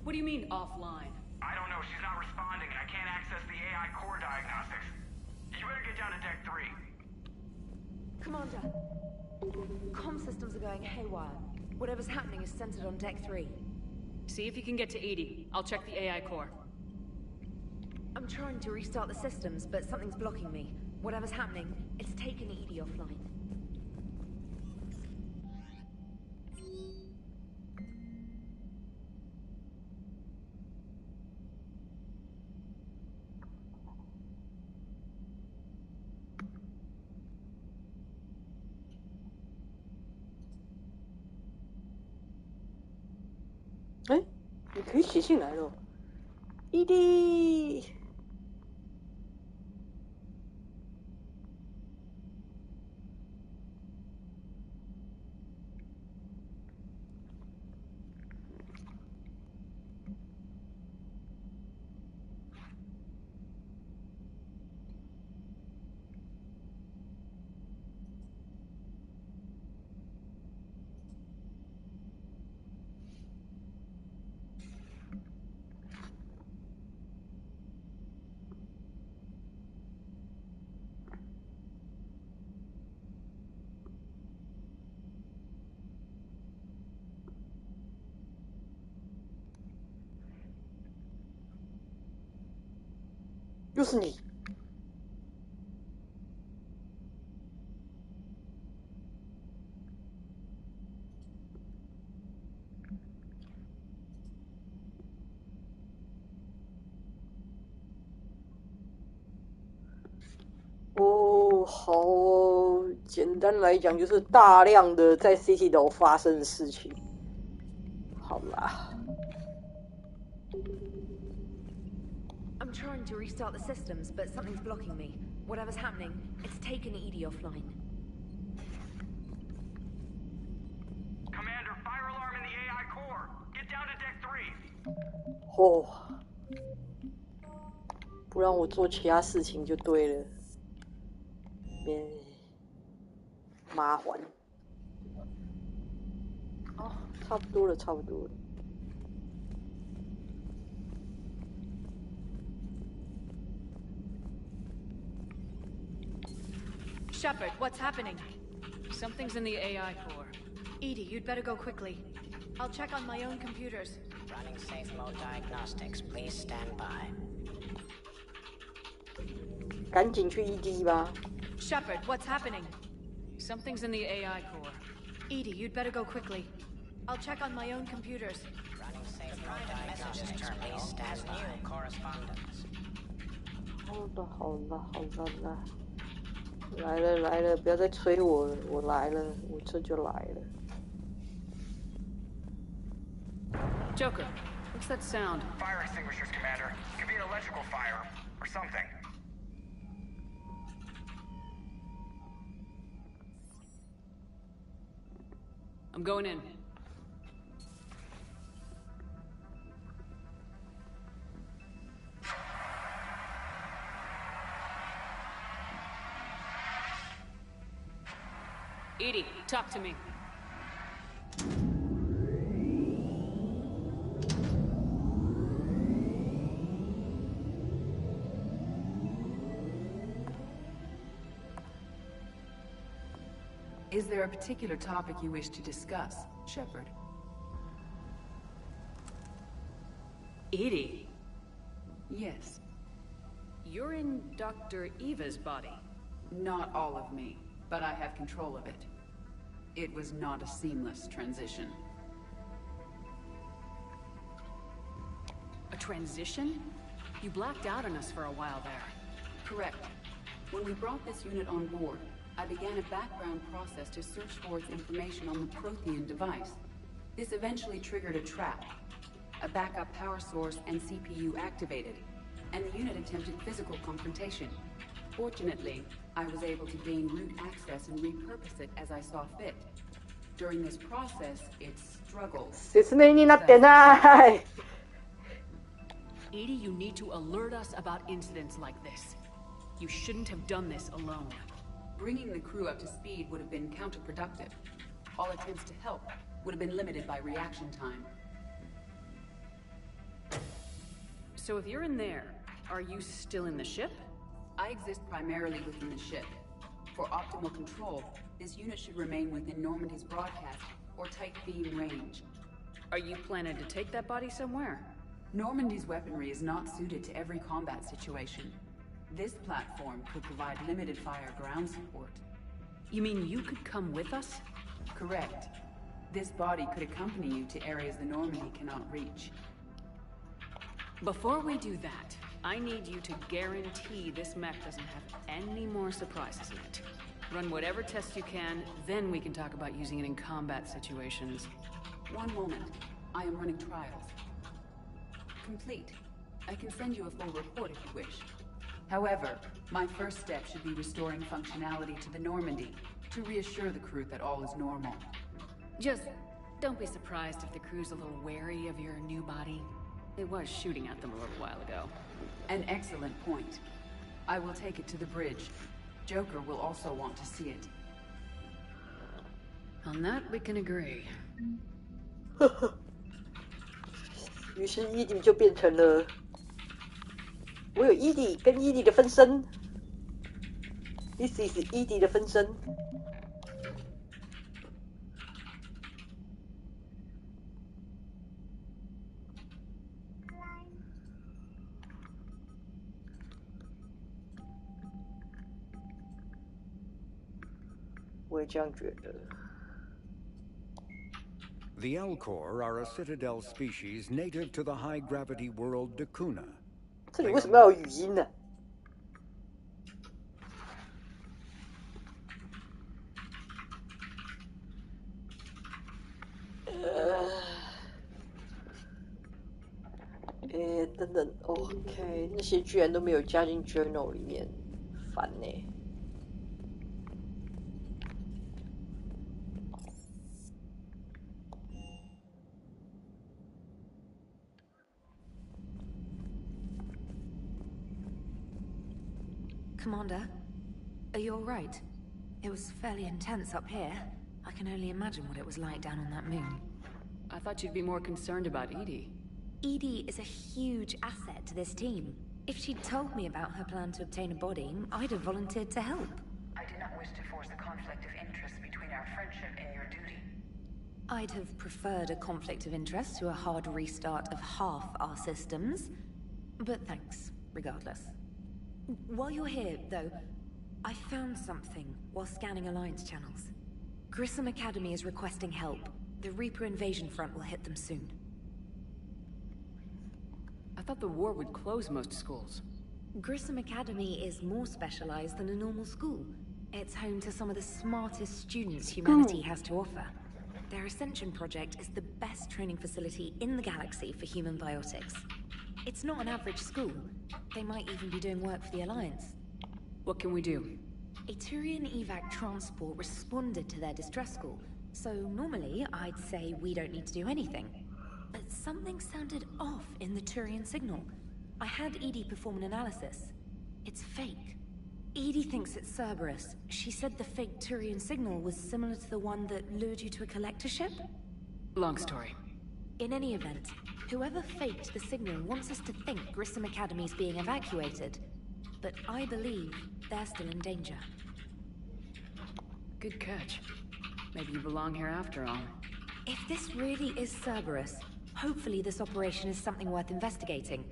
What do you mean, offline? I don't know. She's not responding, and I can't access the AI core diagnostics. You better get down to Deck 3. Commander. Comm systems are going haywire. Whatever's happening is centered on Deck 3. See if you can get to EDI. I'll check the AI core. I'm trying to restart the systems, but something's blocking me. Whatever's happening, it's taken EDI offline. 哎，你可以写信来了，伊迪。又是你！哦，好哦，简单来讲就是大量的在 City 楼发生的事情。好啦。I'm trying to restart the systems, but something's blocking me. Whatever's happening, it's taken Edie offline. Commander, fire alarm in the AI core. Get down to deck 3. 哦，不然我做其他事情就对了，免麻烦。哦，差不多了，差不多了。Shepard, what's happening? Something's in the AI core. Edie, you'd better go quickly. I'll check on my own computers. Running safe mode diagnostics. Please stand by. 赶紧去 ED 吧。Shepard, what's happening? Something's in the AI core. Edie, you'd better go quickly. I'll check on my own computers. Running safe mode diagnostics. Please stand by. New correspondence. 好的，好了，好了啦。来了来了，不要再催我了，我来了，我这就来了。Joker, what's that sound? Fire extinguishers, Commander. Could be an electrical fire, or something. I'm going in. Edie, talk to me. Is there a particular topic you wish to discuss, Shepard? Edie? Yes. You're in Dr. Eva's body. Not all of me, but I have control of it. It was not a seamless transition. A transition? You blacked out on us for a while there. Correct. When we brought this unit on board, I began a background process to search for its information on the Prothean device. This eventually triggered a trap. A backup power source and CPU activated, and the unit attempted physical confrontation. Fortunately, I was able to gain root access and repurpose it as I saw fit. During this process, it struggled. Edie, you need to alert us about incidents like this. You shouldn't have done this alone. Bringing the crew up to speed would have been counterproductive. All attempts to help would have been limited by reaction time. So if you're in there, are you still in the ship? I exist primarily within the ship. For optimal control, this unit should remain within Normandy's broadcast or tight beam range. Are you planning to take that body somewhere? Normandy's weaponry is not suited to every combat situation. This platform could provide limited fire ground support. You mean you could come with us? Correct. This body could accompany you to areas the Normandy cannot reach. Before we do that, I need you to guarantee this mech doesn't have any more surprises in it. Run whatever tests you can, then we can talk about using it in combat situations. One moment. I am running trials. Complete. I can send you a full report if you wish. However, my first step should be restoring functionality to the Normandy to reassure the crew that all is normal. Just don't be surprised if the crew's a little wary of your new body. It was shooting at them a little while ago. An excellent point. I will take it to the bridge. Joker will also want to see it. On that, we can agree. 于是伊迪就变成了，我有伊迪跟伊迪的分身。This is 伊迪的分身。我也这样觉得。 The Elcor are a Citadel species native to the high-gravity world Dakuna. 这里为什么要有语音呢？等等 ，OK， 那些居然都没有加进 journal 里面，烦呢。 Commander, are you all right? It was fairly intense up here. I can only imagine what it was like down on that moon. I thought you'd be more concerned about Edie. Edie is a huge asset to this team. If she'd told me about her plan to obtain a body, I'd have volunteered to help. I do not wish to force a conflict of interest between our friendship and your duty. I'd have preferred a conflict of interest to a hard restart of half our systems. But thanks, regardless. While you're here, though, I found something while scanning Alliance channels. Grissom Academy is requesting help. The Reaper invasion front will hit them soon. I thought the war would close most schools. Grissom Academy is more specialized than a normal school. It's home to some of the smartest students humanity has to offer. Their Ascension project is the best training facility in the galaxy for human biotics. It's not an average school. They might even be doing work for the Alliance. What can we do? A Turian evac transport responded to their distress call, so normally I'd say we don't need to do anything. But something sounded off in the Turian signal. I had Edie perform an analysis. It's fake. Edie thinks it's Cerberus. She said the fake Turian signal was similar to the one that lured you to a collector ship? Long story. In any event, whoever faked the signal wants us to think Grissom Academy's being evacuated. But I believe they're still in danger. Good catch. Maybe you belong here after all. If this really is Cerberus, hopefully this operation is something worth investigating.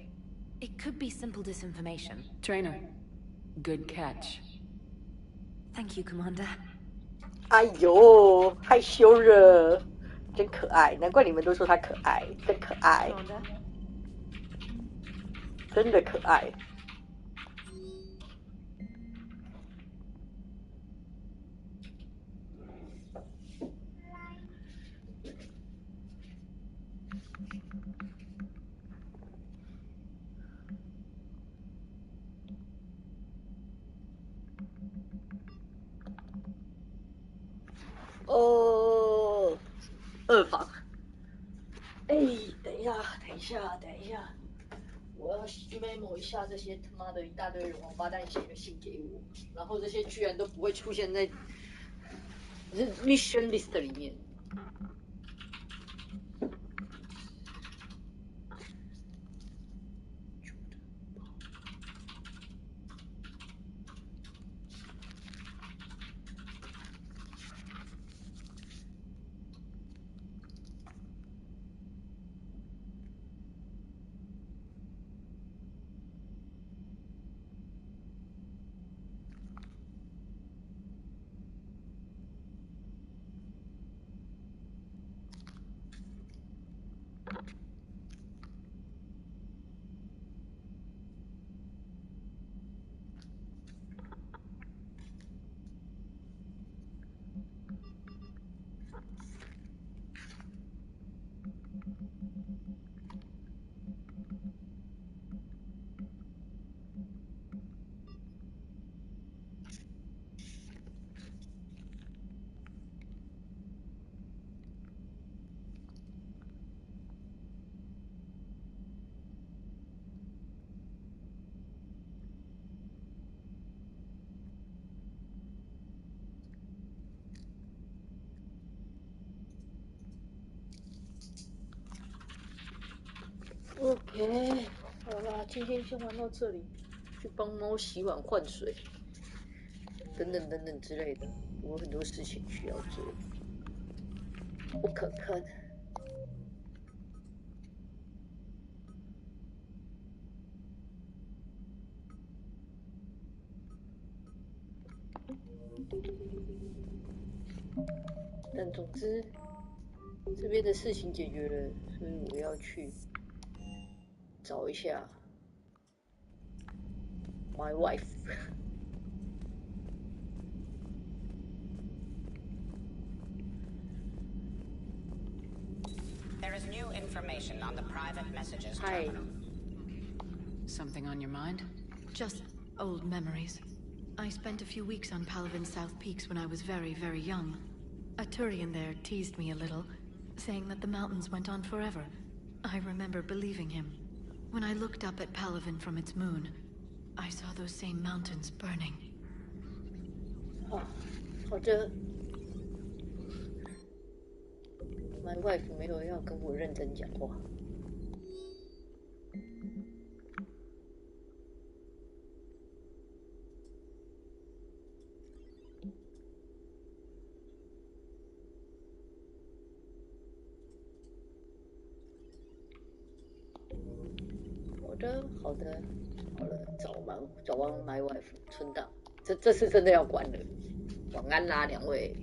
It could be simple disinformation. Trainer, good catch. Thank you, Commander. 哎呦，害羞了，真可爱，难怪你们都说她可爱，真可爱，真的可爱。二房。哎，等一下，我要 memo 一下这些他妈的一大堆王八蛋写的信给我，然后这些居然都不会出现在 mission list 里面。OK， 好啦，今天先玩到这里，去帮猫洗碗、换水，等等等等之类的，我有很多事情需要做，不可看。但总之，这边的事情解决了，所以我要去找一下 my wife。There is new information on the private messages Hi. terminal. Something on your mind? Just old memories. I spent a few weeks on Palaven's South Peaks when I was very, very young. A Turian there teased me a little, saying that the mountains went on forever. I remember believing him. When I looked up at Palaven from its moon, I saw those same mountains burning. 好的。My wife 没有要跟我认真讲话。好的，好了，找完 My wife 存档，这次真的要关了。晚安啦，两位。